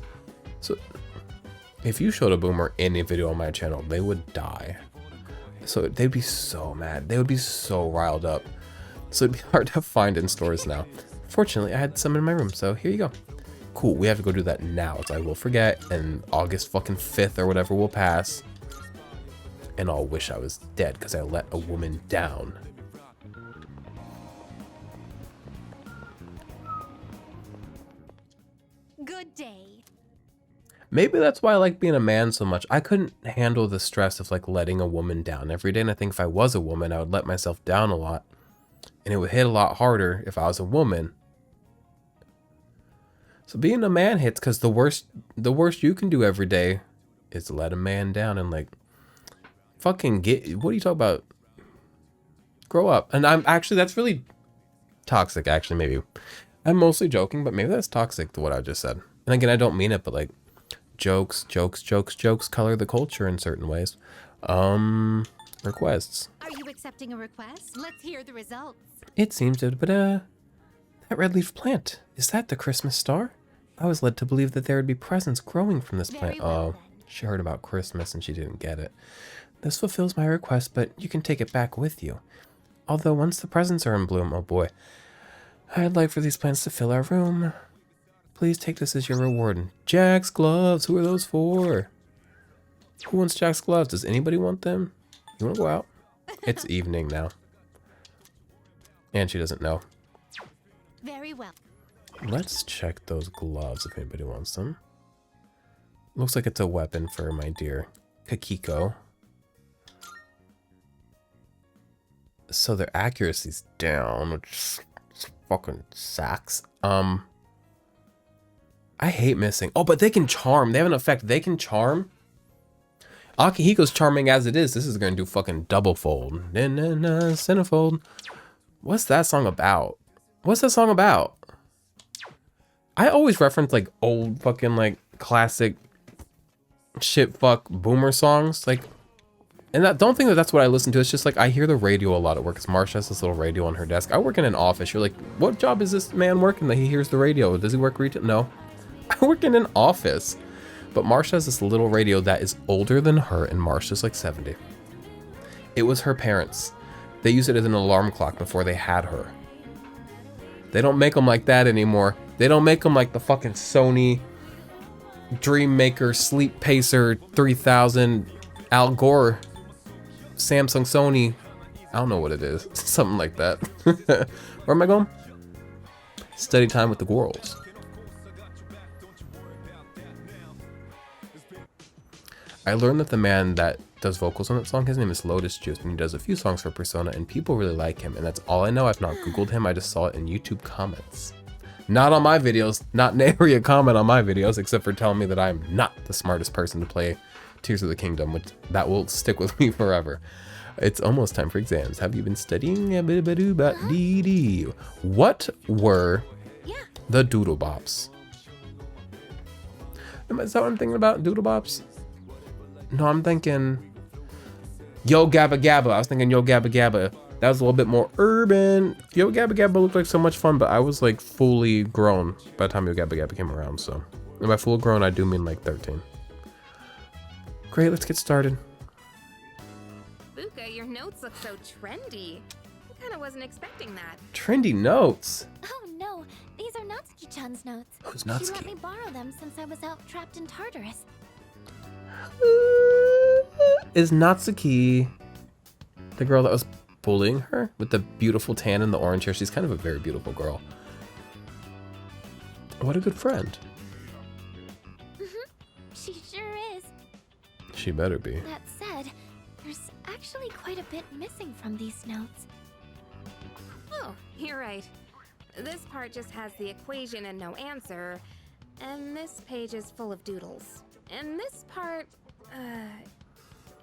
So if you showed a boomer any video on my channel, they would die. So they'd be so mad. They would be so riled up. So it'd be hard to find in stores now. Fortunately, I had some in my room, so here you go. Cool, we have to go do that now, so I will forget, and August fucking 5th or whatever will pass. And I'll wish I was dead because I let a woman down. Good day. Maybe that's why I like being a man so much. I couldn't handle the stress of like letting a woman down every day, and I think if I was a woman, I would let myself down a lot. And it would hit a lot harder if I was a woman. So being a man hits because the worst you can do every day is let a man down and like fucking get, what are you talking about? Grow up. And I'm actually, that's really toxic actually, maybe. I'm mostly joking, but maybe that's toxic to what I just said. And again, I don't mean it, but like jokes color the culture in certain ways. Requests. Are you accepting a request? Let's hear the results. It seems to, but that red leaf plant, is that the Christmas star? I was led to believe that there would be presents growing from this plant. Well, Oh, she heard about Christmas and she didn't get it. This fulfills my request, but you can take it back with you. Although once the presents are in bloom, oh boy, I'd like for these plants to fill our room. Please take this as your reward. Jack's gloves, who are those for? Who wants Jack's gloves? Does anybody want them? You want to go out? It's evening now. And she doesn't know. Very well. Let's check those gloves if anybody wants them. Looks like it's a weapon for my dear Kakiko. So their accuracy's down, which fucking sucks. I hate missing. Oh, but they can charm. They have an effect. They can charm. Akihiko's charming as it is. This is gonna do fucking double fold. Centerfold. What's that song about? What's that song about? I always reference like old fucking like classic shit fuck boomer songs. Like, and I don't think that that's what I listen to. It's just like I hear the radio a lot at work because Marsha has this little radio on her desk. I work in an office. You're like, what job is this man working that he hears the radio? Does he work retail? No. I work in an office. But Marsha has this little radio that is older than her, and Marsha's like 70. It was her parents. They used it as an alarm clock before they had her. They don't make them like that anymore. They don't make them like the fucking Sony Dreammaker Sleep Pacer 3000 Al Gore Samsung Sony. I don't know what it is. Something like that. Where am I going? Study time with the girls. I learned that the man that does vocals on that song, his name is Lotus Juice, and he does a few songs for Persona, and people really like him, and that's all I know. I've not Googled him, I just saw it in YouTube comments. Not on my videos, not nary a comment on my videos, except for telling me that I'm not the smartest person to play Tears of the Kingdom, which that will stick with me forever. It's almost time for exams. Have you been studying? What were the Doodle Bops? Is that what I'm thinking about? Doodle Bops? No, I'm thinking Yo Gabba Gabba. I was thinking Yo Gabba Gabba. That was a little bit more urban. Yo Gabba Gabba looked like so much fun, but I was like fully grown by the time Yo Gabba Gabba came around, so. And by full grown, I do mean like 13. Great, let's get started. Buka, your notes look so trendy. I kinda wasn't expecting that. Trendy notes. Oh no, Oh, these are Natsuki-chan's notes. Who's She let Natsuki? me borrow them since I was out trapped in Tartarus. Is Natsuki the girl that was bullying her with the beautiful tan and the orange hair? She's kind of a very beautiful girl. What a good friend. She sure is. She better be. That said, there's actually quite a bit missing from these notes. Oh, you're right. This part just has the equation and no answer, and this page is full of doodles. And this part,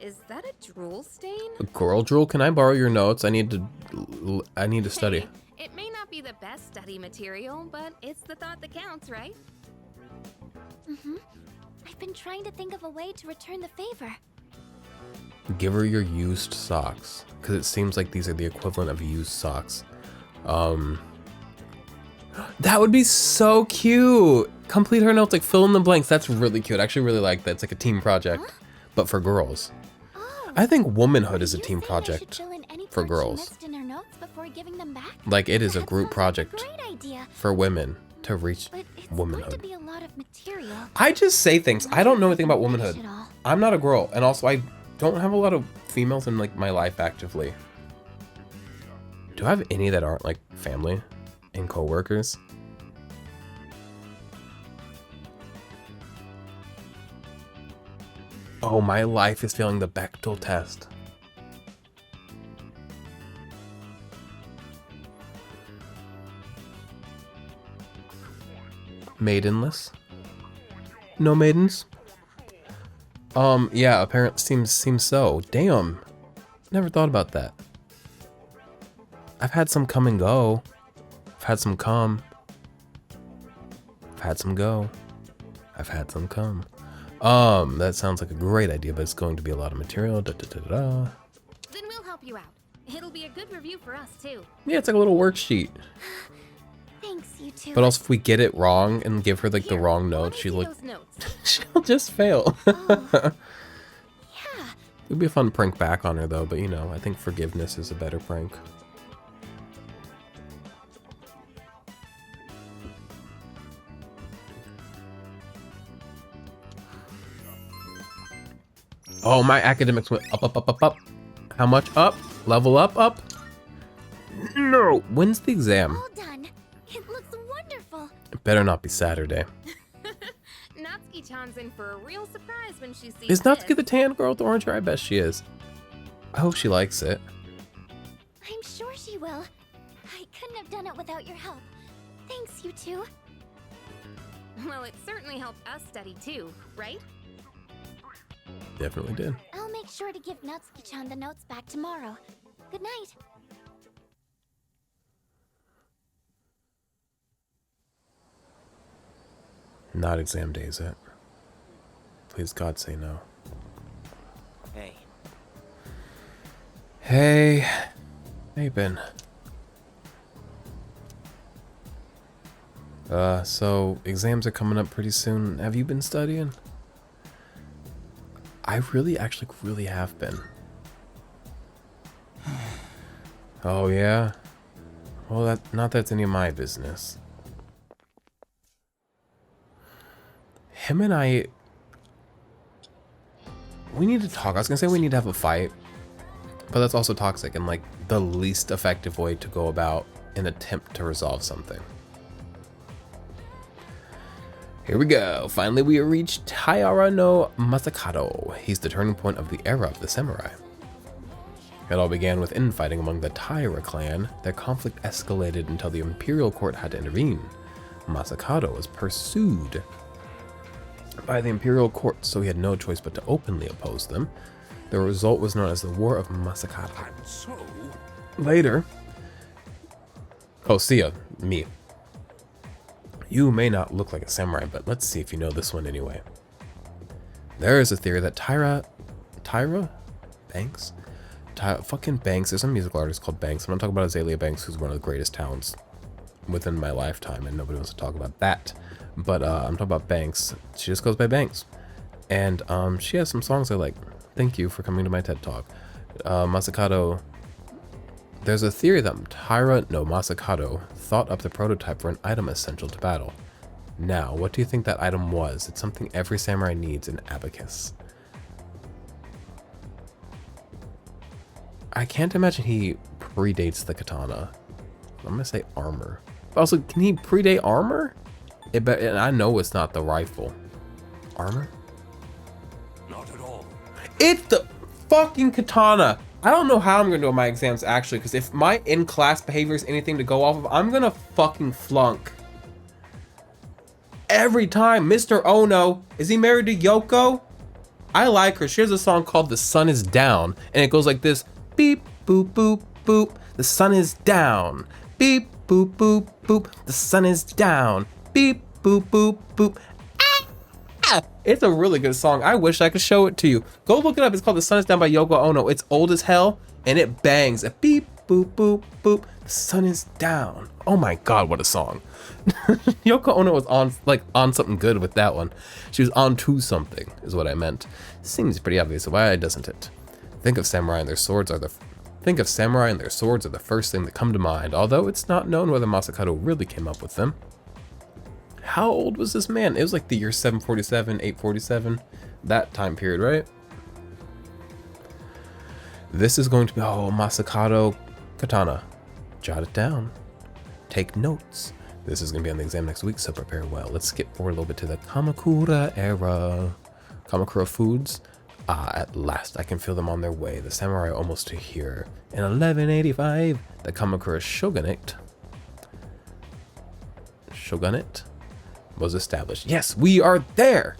is that a drool stain? A girl drool? Can I borrow your notes? I need to study. Hey, it may not be the best study material, but it's the thought that counts, right? I've been trying to think of a way to return the favor. Give her your used socks, because it seems like these are the equivalent of used socks. That would be so cute. Complete her notes, like fill in the blanks. That's really cute. I actually really like that. It's like a team project, but for girls. Oh, I think womanhood is a you're team saying I should project fill in any for parts she girls. missed in her notes before giving them back? Like it is a That group sounds project like a great idea, for women to reach but it's going to womanhood. be a lot of material. I just say things. I don't know anything about Finish womanhood. it all. I'm not a girl, and also I don't have a lot of females in like my life actively. Do I have any that aren't like family and coworkers? Oh, my life is failing the Bechdel test. Maidenless? No maidens? Yeah, apparently seems so. Damn. Never thought about that. I've had some come and go. I've had some come. I've had some go. I've had some come. That sounds like a great idea, but it's going to be a lot of material. Da, da, da, da. Then we'll help you out. It'll be a good review for us, too. Yeah, it's like a little worksheet. Thanks, you two. But also, if we get it wrong and give her like the Here, wrong let note, me she see like those notes. she'll just fail. Yeah. It'd be a fun prank back on her though, but you know, I think forgiveness is a better prank. Oh, my academics went up, up, up, up, up. How much up? Level up, up? No. When's the exam? All done. It looks wonderful. It better not be Saturday. Natsuki-chan's in for a real surprise when she sees Is Natsuki this. the tan girl with the orange hair? I bet she is. I hope she likes it. I'm sure she will. I couldn't have done it without your help. Thanks, you two. Well, it certainly helped us study, too, right? Definitely did. I'll make sure to give Natsuki-chan the notes back tomorrow. Good night. Not exam day, is it? Please God say no. Hey, Hey. How you been? So exams are coming up pretty soon. Have you been studying? I actually really have been. Oh yeah? Well, not that's any of my business. Him and I, we need to talk. I was gonna say we need to have a fight, but that's also toxic and like the least effective way to go about an attempt to resolve something. Here we go. Finally, we have reached Taira no Masakado. He's the turning point of the era of the samurai. It all began with infighting among the Taira clan. Their conflict escalated until the imperial court had to intervene. Masakado was pursued by the imperial court, so he had no choice but to openly oppose them. The result was known as the War of Masakado. Later, me. You may not look like a samurai, but let's see if you know this one anyway. There is a theory that Tyra Banks? Fucking Banks. There's a musical artist called Banks. I'm not talking about Azalea Banks, who's one of the greatest talents within my lifetime, and nobody wants to talk about that. But I'm talking about Banks. She just goes by Banks. And she has some songs I like. Thank you for coming to my TED Talk. Masakado. There's a theory that Masakado thought up the prototype for an item essential to battle. Now, what do you think that item was? It's something every samurai needs, an abacus. I can't imagine he predates the katana. I'm gonna say armor. Also, can he predate armor? And I know it's not the rifle. Armor? Not at all. It's the fucking katana. I don't know how I'm gonna do on my exams actually, because if my in-class behavior is anything to go off of, I'm gonna fucking flunk. Every time. Mr. Ono, is he married to Yoko? I like her. She has a song called The Sun Is Down, and it goes like this. Beep, boop, boop, boop. The sun is down. Beep, boop, boop, boop. The sun is down. Beep, boop, boop, boop. Ah! It's a really good song. I wish I could show it to you. Go look it up. It's called The Sun Is Down by Yoko Ono. It's old as hell, and it bangs. A beep, boop, boop, boop. The sun is down. Oh my God, what a song. Yoko Ono was on something good with that one. She was on to something, is what I meant. Seems pretty obvious. Why doesn't it? Think of samurai and their swords are the first thing that come to mind, although it's not known whether Masakado really came up with them. How old was this man? It was like the year 747, 847, that time period, right? This is going to be, oh, Masakado katana. Jot it down. Take notes. This is going to be on the exam next week, so prepare well. Let's skip forward a little bit to the Kamakura era. Kamakura foods. Ah, at last, I can feel them on their way. The samurai are almost to here. In 1185, the Kamakura shogunate was established. Yes, we are there!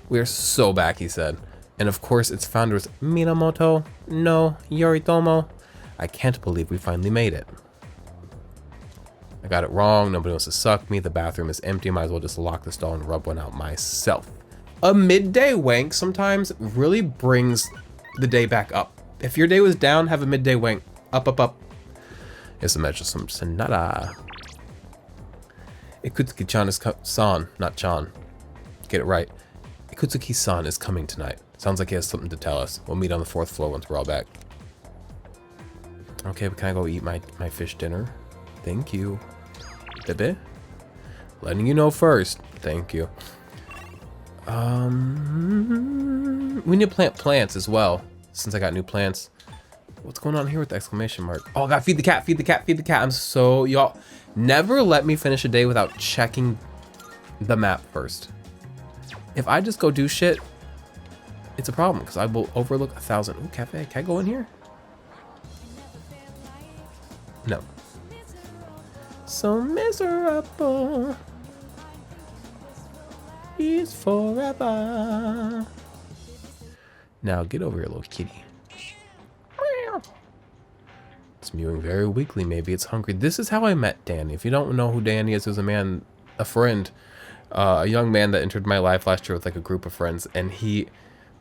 We are so back, he said. And of course, its founder was Minamoto no Yoritomo. I can't believe we finally made it. I got it wrong. Nobody wants to suck me. The bathroom is empty. Might as well just lock the stall and rub one out myself. A midday wank sometimes really brings the day back up. If your day was down, have a midday wank. Up, up, up. Here's a measure some Sonata. Ikutsuki-chan is san, not chan. Get it right. Ikutsuki-san is coming tonight. Sounds like he has something to tell us. We'll meet on the 4th floor once we're all back. Okay, but can I go eat my fish dinner? Thank you. Bebe? Letting you know first. Thank you. We need to plant plants as well, since I got new plants. What's going on here with the exclamation mark? Oh, I gotta feed the cat, feed the cat, feed the cat. I'm so, y'all, never let me finish a day without checking the map first. If I just go do shit, it's a problem, because I will overlook 1,000. Ooh, cafe, can I go in here? No. So miserable. He's forever. Now get over here, little kitty. It's mewing very weakly. Maybe it's hungry. This is how I met Danny. If you don't know who Danny is, there's a friend, a young man that entered my life last year with like a group of friends. And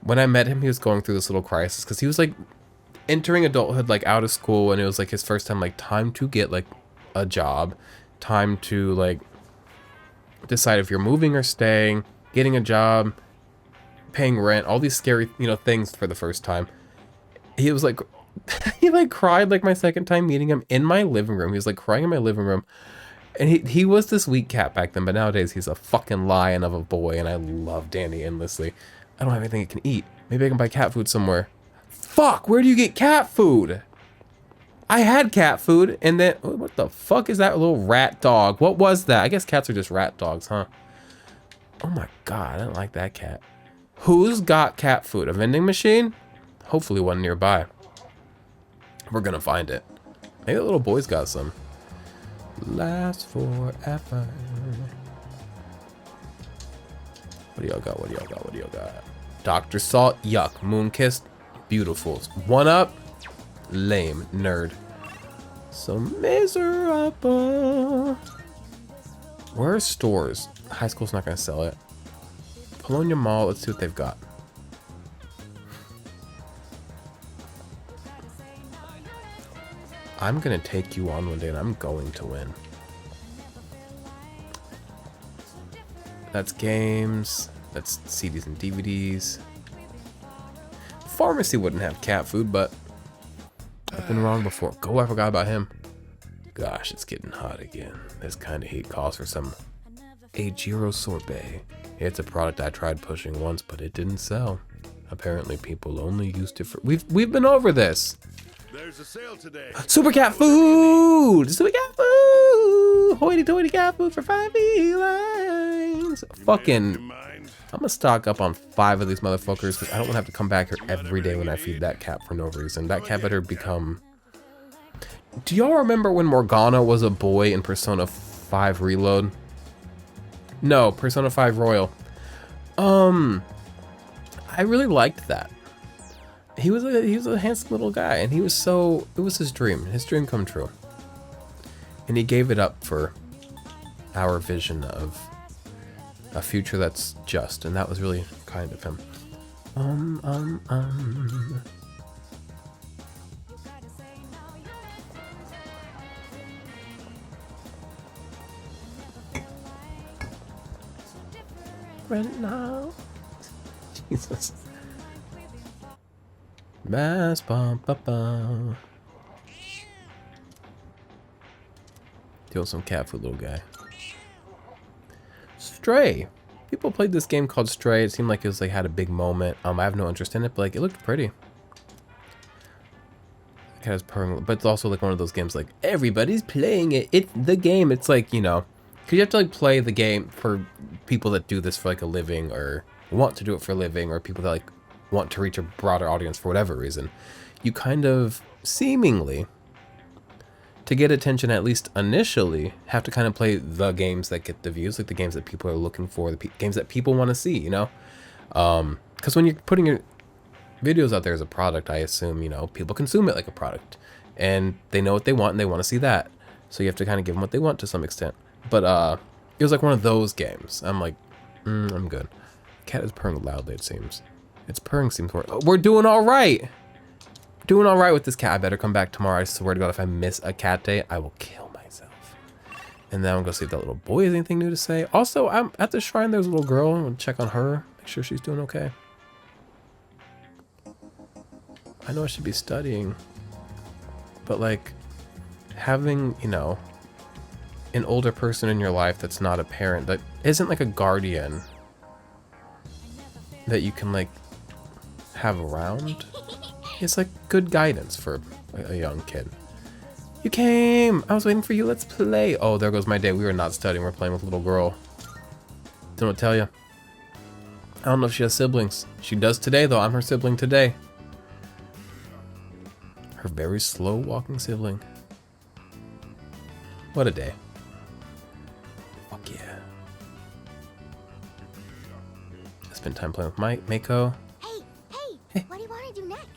when I met him, he was going through this little crisis because he was like entering adulthood, like out of school. And it was like his first time, like time to get like a job, time to like decide if you're moving or staying, getting a job, paying rent, all these scary, things for the first time. He was like, he like cried like my second time meeting him in my living room. He was like crying in my living room. And he was this weak cat back then, but nowadays he's a fucking lion of a boy, and I love Danny endlessly. I don't have anything I can eat. Maybe I can buy cat food somewhere. Fuck, where do you get cat food? I had cat food, and then, what the fuck is that little rat dog? What was that? I guess cats are just rat dogs, huh? Oh my God, I don't like that cat. Who's got cat food? A vending machine? Hopefully one nearby. We're gonna find it. Maybe the little boy's got some. Last forever. What do y'all got? What do y'all got? What do y'all got? Dr. Salt, yuck. Moonkissed, beautiful. One up. Lame, nerd. So miserable. Where are stores? High school's not gonna sell it. Polonia Mall, let's see what they've got. I'm gonna take you on one day and I'm going to win. That's games, that's CDs and DVDs. Pharmacy wouldn't have cat food, but I've been wrong before. I forgot about him. Gosh, it's getting hot again. This kind of heat calls for some Agiro sorbet. It's a product I tried pushing once, but it didn't sell. Apparently, people only used it for. We've been over this. There's a sale today. Super cat food. Super cat food. Hoity-toity cat food for 5 felines. Fucking. I'm gonna stock up on 5 of these motherfuckers because I don't want to have to come back here every day when I feed that cat for no reason. That cat better become. Do y'all remember when Morgana was a boy in Persona 5 Reload? No, Persona 5 Royal. I really liked that. He was a handsome little guy, and it was his dream come true. And he gave it up for our vision of a future that's just, and that was really kind of him. Right now. Jesus. Mass bum ba ba. Deal some cat food, little guy. Stray. People played this game called Stray. It seemed like it was like had a big moment. I have no interest in it, but like it looked pretty. It has purring, but it's also like one of those games like everybody's playing it. It's the game. It's like, you know, because you have to like play the game for people that do this for like a living or want to do it for a living, or people that like want to reach a broader audience for whatever reason. You kind of seemingly, to get attention at least initially, have to kind of play the games that get the views, like the games that people are looking for, the games that people want to see, you know? Because when you're putting your videos out there as a product, I assume, you know, people consume it like a product, and they know what they want and they want to see that. So you have to kind of give them what they want to some extent. But it was like one of those games. I'm like, I'm good. Cat is purring loudly, it seems. Its purring seems more. Oh, we're doing all right. Doing all right with this cat. I better come back tomorrow. I swear to God, if I miss a cat day, I will kill myself. And then I'm gonna see if that little boy has anything new to say. Also, I'm at the shrine. There's a little girl. I'm gonna check on her. Make sure she's doing okay. I know I should be studying, but like having, you know, an older person in your life that's not a parent, that isn't like a guardian that you can like have around. It's like good guidance for a young kid. You came! I was waiting for you, let's play. Oh, there goes my day. We were not studying, we're playing with a little girl. Don't know what to tell you. I don't know if she has siblings. She does today though, I'm her sibling today. Her very slow walking sibling. What a day. Fuck yeah. I spent time playing with Mako. Hey, what do you want to do next?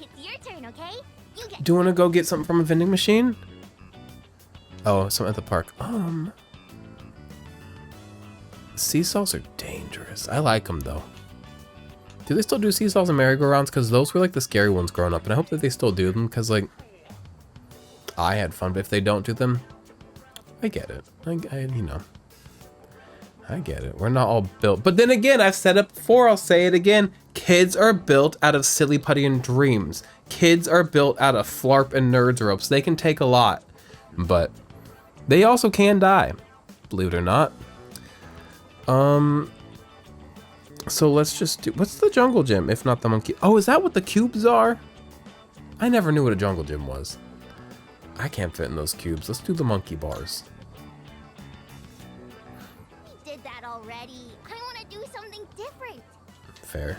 It's your turn, okay? You get. Do you want to go get something from a vending machine? Oh, something at the park. Seesaws are dangerous. I like them though. Do they still do seesaws and merry-go-rounds? Because those were like the scary ones growing up, and I hope that they still do them. Because like, I had fun, but if they don't do them, I get it. You know, I get it. We're not all built. But then again, I've said it before. I'll say it again. Kids are built out of silly putty and dreams. Kids are built out of flarp and nerds ropes. They can take a lot, but they also can die, believe it or not. So let's just do, what's the jungle gym if not the monkey? Oh, is that what the cubes are? I never knew what a jungle gym was. I can't fit in those cubes. Let's do the monkey bars. We did that already. I want to do something different. Fair.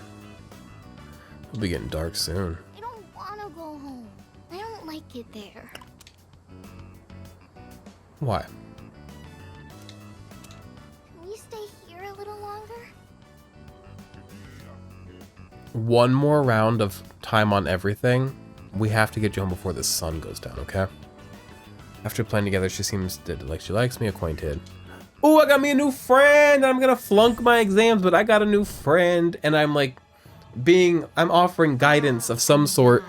It'll be getting dark soon. I don't want to go home. I don't like it there. Why? Can we stay here a little longer? One more round of time on everything. We have to get you home before the sun goes down, okay? After playing together, she seems like she likes me, acquainted. Oh, I got me a new friend. I'm gonna flunk my exams, but I got a new friend, and I'm like I'm offering guidance of some sort.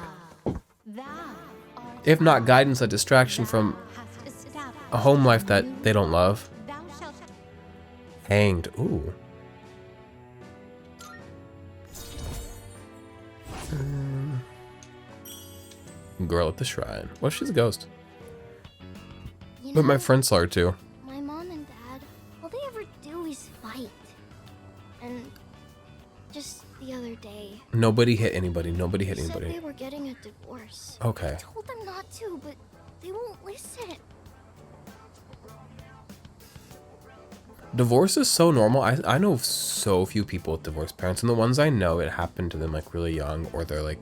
If not guidance, a distraction from a home life that they don't love. Hanged. Ooh. Girl at the shrine. What if she's a ghost? You But my know, friends saw her too. my mom and dad, all they ever do is fight. And just the other day, Nobody hit anybody. Nobody hit they said anybody. they were getting a divorce. Okay. I told them not to, but they won't listen. Divorce is so normal. I know so few people with divorced parents, and the ones I know, it happened to them like really young, or they're like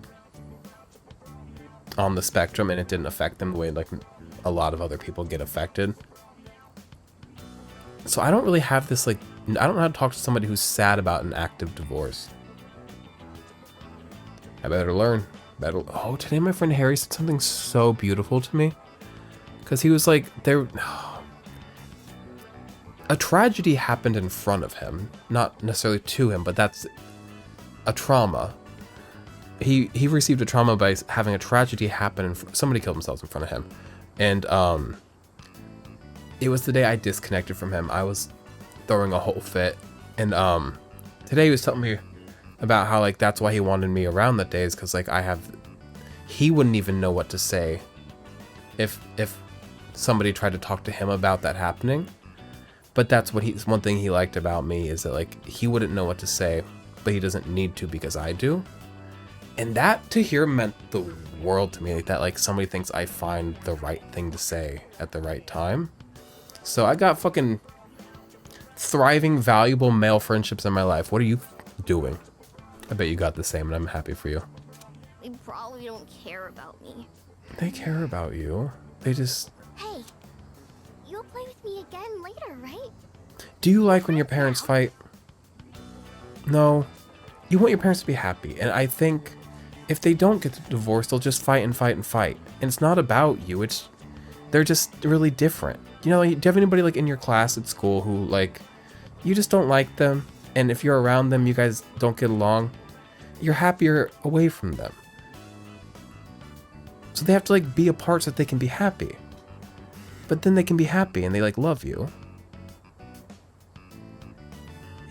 on the spectrum and it didn't affect them the way like a lot of other people get affected. So I don't really have this like, I don't know how to talk to somebody who's sad about an active divorce. I better learn. Oh, today my friend Harry said something so beautiful to me. Because he was like, a tragedy happened in front of him, not necessarily to him, but that's a trauma. He received a trauma by having a tragedy happen and somebody killed themselves in front of him. And it was the day I disconnected from him. I was throwing a whole fit. And today he was telling me about how like that's why he wanted me around that day, is because like he wouldn't even know what to say if somebody tried to talk to him about that happening. But that's what one thing he liked about me, is that like he wouldn't know what to say, but he doesn't need to because I do. And that to hear meant the world to me, like that like somebody thinks I find the right thing to say at the right time. So I got fucking thriving, valuable male friendships in my life. What are you doing? I bet you got the same, and I'm happy for you. They probably don't care about me. They care about you. They just... Hey, you'll play with me again later, right? Do you like when your parents fight? No. You want your parents to be happy. And I think if they don't get the divorce, they'll just fight and fight and fight. And it's not about you. They're just really different. You know, do you have anybody like in your class at school who like, you just don't like them? And if you're around them, you guys don't get along? You're happier away from them. So they have to like be apart so that they can be happy. But then they can be happy and they like love you.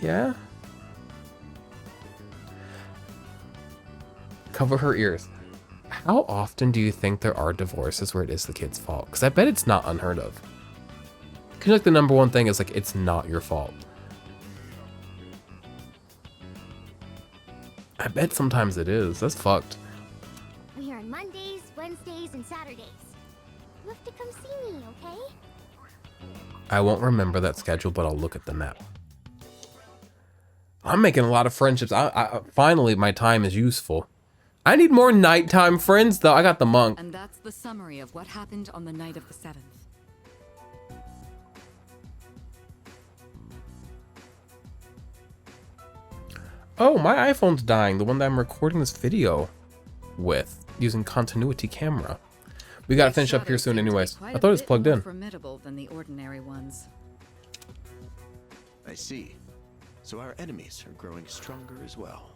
Yeah? Cover her ears. How often do you think there are divorces where it is the kid's fault? Because I bet it's not unheard of. Because like the number one thing is like, it's not your fault. I bet sometimes it is. That's fucked. I'm here on Mondays, Wednesdays, and Saturdays. You have to come see me, okay? I won't remember that schedule, but I'll look at the map. I'm making a lot of friendships. Finally, my time is useful. I need more nighttime friends, though. I got the monk. And that's the summary of what happened on the night of the 7th. Oh, my iPhone's dying. The one that I'm recording this video with, using continuity camera. We gotta finish up here soon anyways. I thought it was plugged in. Formidable than the ordinary ones. I see. So our enemies are growing stronger as well.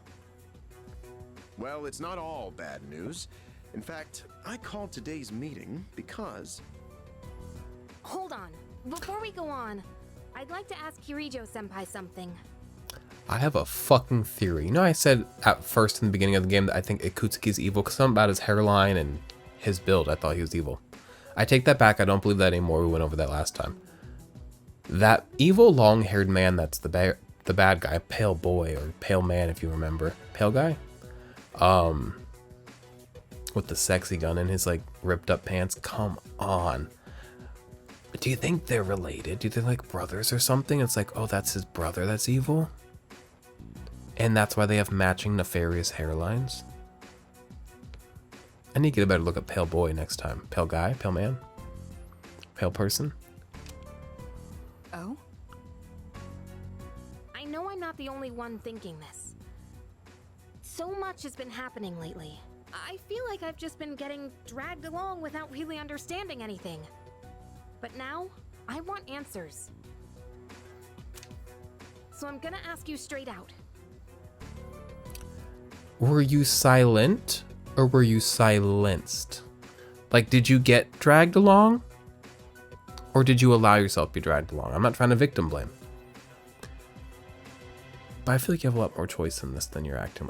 Well, it's not all bad news. In fact, I called today's meeting because... Hold on. Before we go on, I'd like to ask Kirijo-senpai something. I have a fucking theory. You know, I said at first in the beginning of the game that I think Ikutsuki's evil because something about his hairline and his build, I thought he was evil. I take that back. I don't believe that anymore. We went over that last time. That evil long-haired man, that's the bad guy, pale boy or pale man if you remember. Pale guy? With the sexy gun in his like ripped up pants. Come on. Do you think they're related? Do you think like brothers or something? It's like, oh, that's his brother that's evil? And that's why they have matching nefarious hairlines? I need to get a better look at pale boy next time. Pale guy? Pale man? Pale person? Oh? I know I'm not the only one thinking this. So much has been happening lately. I feel like I've just been getting dragged along without really understanding anything. But now, I want answers. So I'm gonna ask you straight out. Were you silent or were you silenced? Like, did you get dragged along? Or did you allow yourself to be dragged along? I'm not trying to victim blame. But I feel like you have a lot more choice in this than you're acting.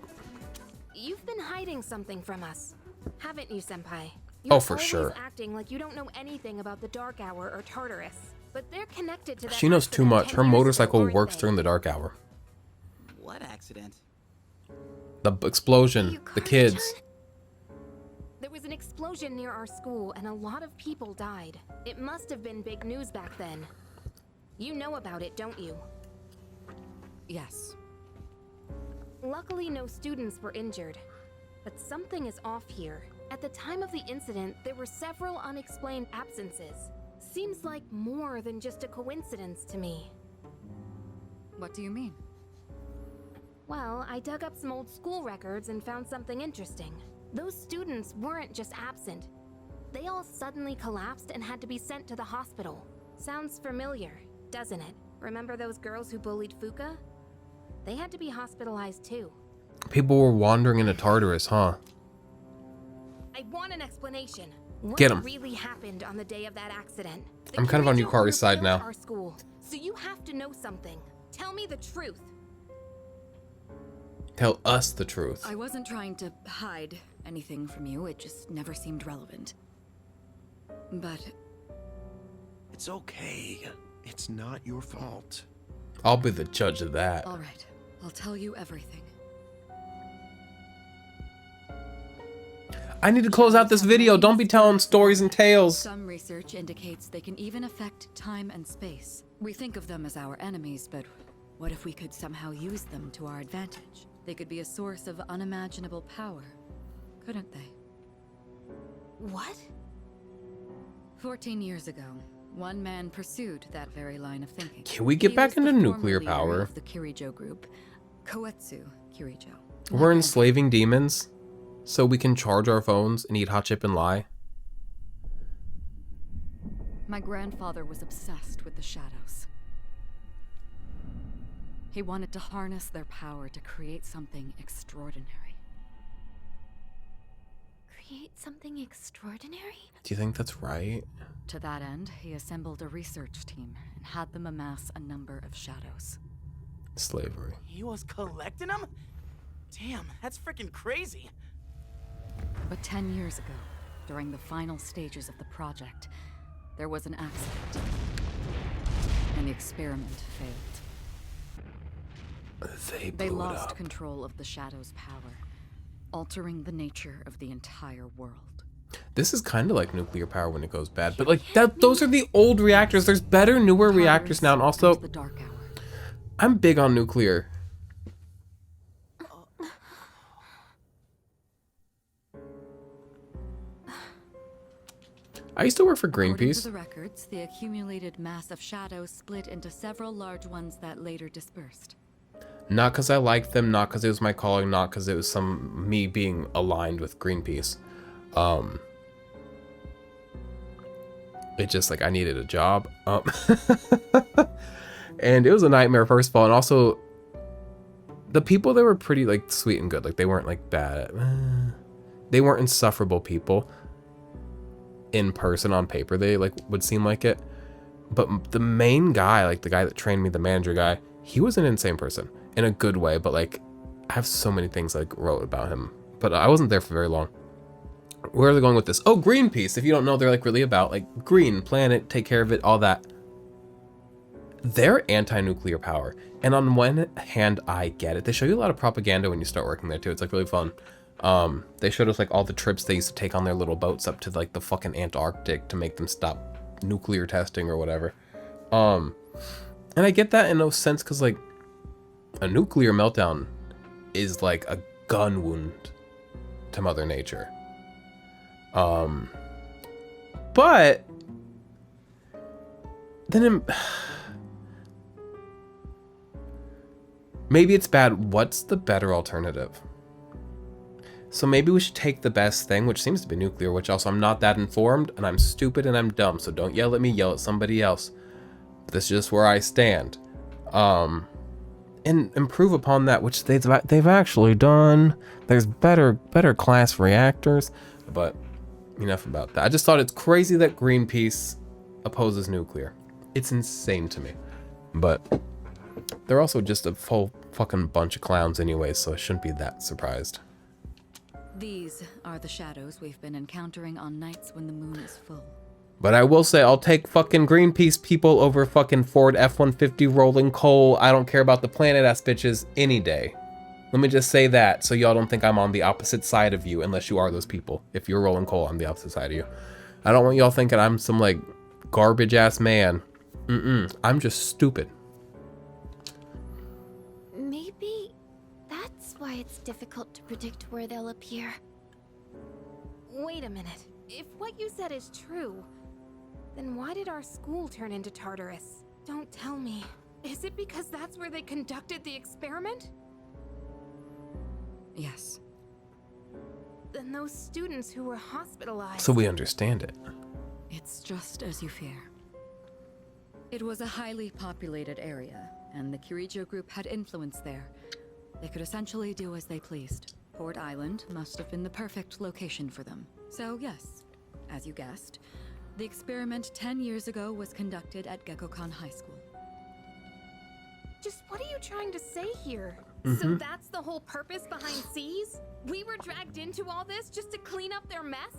You've been hiding something from us, haven't you, senpai? You're Oh, for always sure. acting like you don't know anything about the Dark Hour or Tartarus, but they're connected to that She knows too accident much. 10 Her years ago, motorcycle aren't works they? during the dark hour. What accident? The explosion, the kids. There was an explosion near our school and a lot of people died. It must have been big news back then. You know about it, don't you? Yes. Luckily, no students were injured. But something is off here. At the time of the incident, there were several unexplained absences. Seems like more than just a coincidence to me. What do you mean? Well, I dug up some old school records and found something interesting. Those students weren't just absent. They all suddenly collapsed and had to be sent to the hospital. Sounds familiar, doesn't it? Remember those girls who bullied Fuka? They had to be hospitalized too. People were wandering into Tartarus, huh? I want an explanation. What Get 'em. really happened on the day of that accident? The I'm kind of on Kirijo Yukari's group side built now. Our school, so you have to know something. Tell me the truth. Tell us the truth. I wasn't trying to hide anything from you, it just never seemed relevant. But It's okay. It's not your fault. I'll be the judge of that. all right, I'll tell you everything. I need to close out this video. Don't be telling stories and tales. Some research indicates they can even affect time and space. We think of them as our enemies, but what if we could somehow use them to our advantage? They could be a source of unimaginable power, couldn't they? What? 14 years ago, one man pursued that very line of thinking. Can we get He back was the into former nuclear leader power? of the Kirijo group, Koetsu Kirijo. We're enslaving demons so we can charge our phones and eat hot chip and lie. My grandfather was obsessed with the shadows. He wanted to harness their power to create something extraordinary. Create something extraordinary? Do you think that's right? To that end, he assembled a research team and had them amass a number of shadows. Slavery. He was collecting them? Damn, that's freaking crazy. But 10 years ago, during the final stages of the project, there was an accident. And the experiment failed. They They blew it lost up. control of the shadow's power, altering the nature of the entire world. This is kind of like nuclear power when it goes bad, but like that, those are the old reactors. There's better, newer reactors now, and also The Dark Hour. I'm big on nuclear. I used to work for According to Greenpeace. the records, the accumulated mass of shadows split into several large ones that later dispersed. Not because I liked them, not because it was my calling, not because it was me being aligned with Greenpeace. It just like I needed a job. And it was a nightmare first of all, and also the people there were pretty like sweet and good. Like they weren't like bad. They weren't insufferable people. In person on paper they like would seem like it, but the main guy, like the guy that trained me, the manager guy, he was an insane person in a good way, but like I have so many things like wrote about him, but I wasn't there for very long. Where are they going with this? Oh, Greenpeace. If you don't know, they're like really about like green planet, take care of it, all that. They're anti-nuclear power, and on one hand I get it. They show you a lot of propaganda when you start working there too. It's like really fun. They showed us like all the trips they used to take on their little boats up to like the fucking Antarctic to make them stop nuclear testing or whatever. And I get that in no sense, because like a nuclear meltdown is like a gun wound to Mother Nature. But then maybe it's bad. What's the better alternative? So maybe we should take the best thing, which seems to be nuclear, which also I'm not that informed, and I'm stupid and I'm dumb, so don't yell at me, yell at somebody else. But this is just where I stand. And improve upon that, which they've actually done. There's better class reactors, but enough about that. I just thought it's crazy that Greenpeace opposes nuclear. It's insane to me. But they're also just a full fucking bunch of clowns anyway, so I shouldn't be that surprised. These are the shadows we've been encountering on nights when the moon is full. But I will say, I'll take fucking Greenpeace people over fucking Ford F-150 rolling coal. I don't care about the planet ass bitches any day. Let me just say that so y'all don't think I'm on the opposite side of you, unless you are those people. If you're rolling coal, I'm the opposite side of you. I don't want y'all thinking I'm some like garbage ass man. I'm just stupid. Maybe that's why it's difficult to predict where they'll appear. Wait a minute. If what you said is true, then why did our school turn into Tartarus? Don't tell me. Is it because that's where they conducted the experiment? Yes. Then those students who were hospitalized... So we understand it. It's just as you fear. It was a highly populated area, and the Kirijo group had influence there. They could essentially do as they pleased. Port Island must have been the perfect location for them. So yes, as you guessed, the experiment 10 years ago was conducted at Gekkoukan High School. Just what are you trying to say here? So that's the whole purpose behind Seas? We were dragged into all this just to clean up their mess?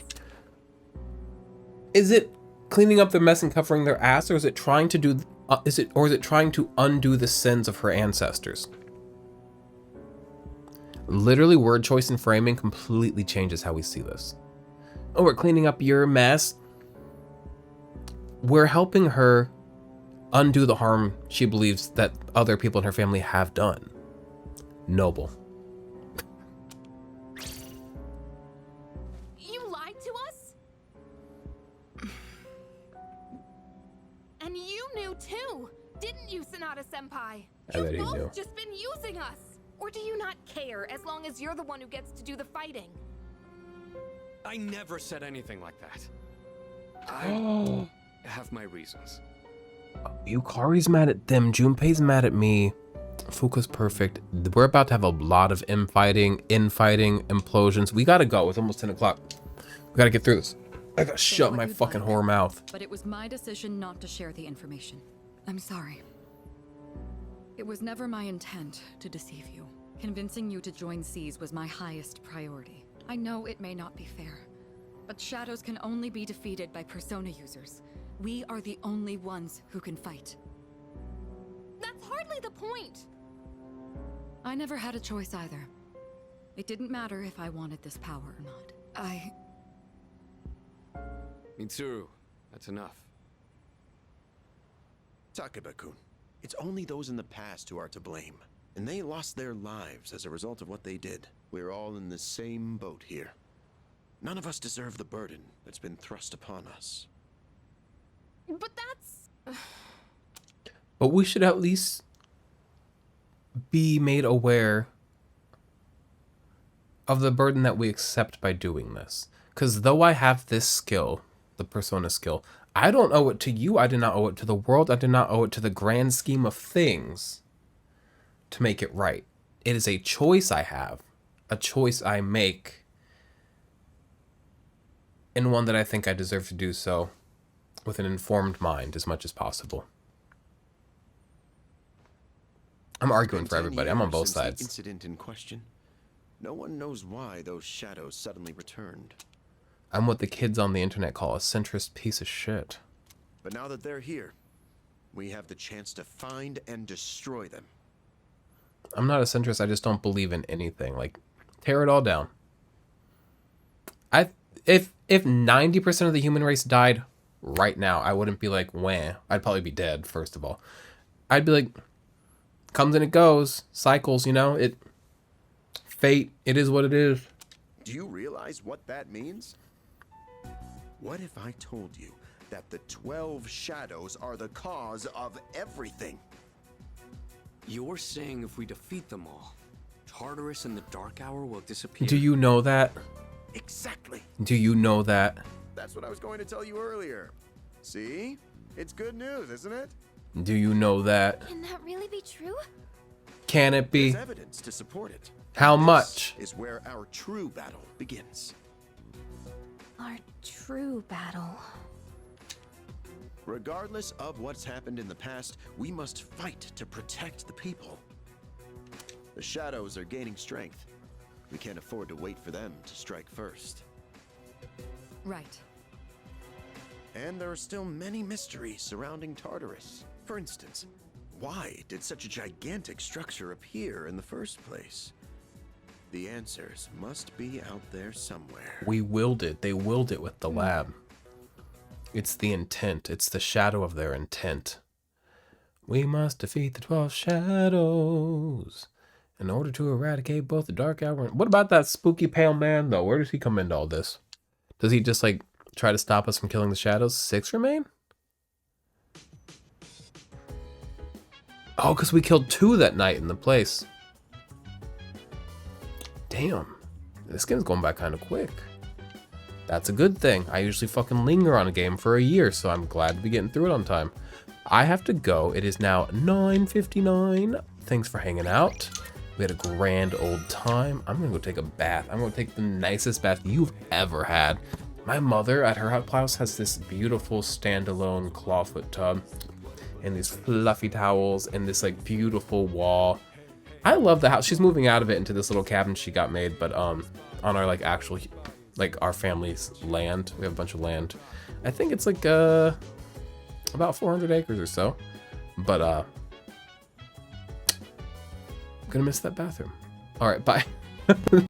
Is it cleaning up their mess and covering their ass, or is it trying to do? Is it trying to undo the sins of her ancestors? Literally, word choice and framing completely changes how we see this. Oh, we're cleaning up your mess. We're helping her undo the harm she believes that other people in her family have done. Noble. You lied to us? And you knew too, didn't you, Sanada-senpai? I bet he You've knew. both just been using us. Or do you not care as long as you're the one who gets to do the fighting? I never said anything like that. I have my reasons. Yukari's mad at them. Junpei's mad at me. Fuka's perfect. We're about to have a lot of infighting, implosions. We gotta go. It's almost 10 o'clock. We gotta get through this. I gotta shut my fucking whore mouth. But it was my decision not to share the information. I'm sorry. It was never my intent to deceive you. Convincing you to join Seas was my highest priority. I know it may not be fair, but shadows can only be defeated by persona users. We are the only ones who can fight. That's hardly the point. I never had a choice either. It didn't matter if I wanted this power or not. Mitsuru, that's enough. Takeba-kun, it's only those in the past who are to blame. And they lost their lives as a result of what they did. We're all in the same boat here. None of us deserve the burden that's been thrust upon us. But that's... But we should at least be made aware of the burden that we accept by doing this. Because though I have this skill, the persona skill, I don't owe it to you. I did not owe it to the world. I did not owe it to the grand scheme of things to make it right. It is a choice I have, a choice I make, and one that I think I deserve to do so with an informed mind as much as possible. I'm arguing for everybody. I'm on both sides. The incident in question. No one knows why those shadows suddenly returned. I'm what the kids on the internet call a centrist piece of shit. But now that they're here, we have the chance to find and destroy them. I'm not a centrist. I just don't believe in anything. Like, tear it all down. If 90% of the human race died right now, I wouldn't be like, wah. I'd probably be dead, first of all. I'd be like, comes and it goes. Cycles, you know? Fate. It is what it is. Do you realize what that means? What if I told you that the 12 shadows are the cause of everything? You're saying if we defeat them all, Tartarus and the Dark Hour will disappear? Do you know that? Exactly. Do you know that? That's what I was going to tell you earlier. See? It's good news, isn't it? Do you know that? Can that really be true? Can it be? There's evidence to support it. How This much? is where our true battle begins. Our true battle. Regardless of what's happened in the past, we must fight to protect the people. The shadows are gaining strength. We can't afford to wait for them to strike first. Right. And there are still many mysteries surrounding Tartarus. For instance, why did such a gigantic structure appear in the first place? The answers must be out there somewhere. We willed it. They willed it with the lab. It's the intent. It's the shadow of their intent. We must defeat the 12 shadows in order to eradicate both the dark hour. What about that spooky pale man, though? Where does he come into all this? Does he just, like, try to stop us from killing the shadows? 6 remain? Oh, because we killed 2 that night in the place. Damn. This game's going by kind of quick. That's a good thing. I usually fucking linger on a game for a year, so I'm glad to be getting through it on time. I have to go. It is now 9:59. Thanks for hanging out. We had a grand old time. I'm gonna go take a bath. I'm gonna take the nicest bath you've ever had. My mother at her house has this beautiful standalone clawfoot tub and these fluffy towels and this like beautiful wall. I love the house. She's moving out of it into this little cabin she got made, but on our like actual like our family's land. We have a bunch of land. I think it's like about 400 acres or so. But I'm gonna miss that bathroom. All right, bye.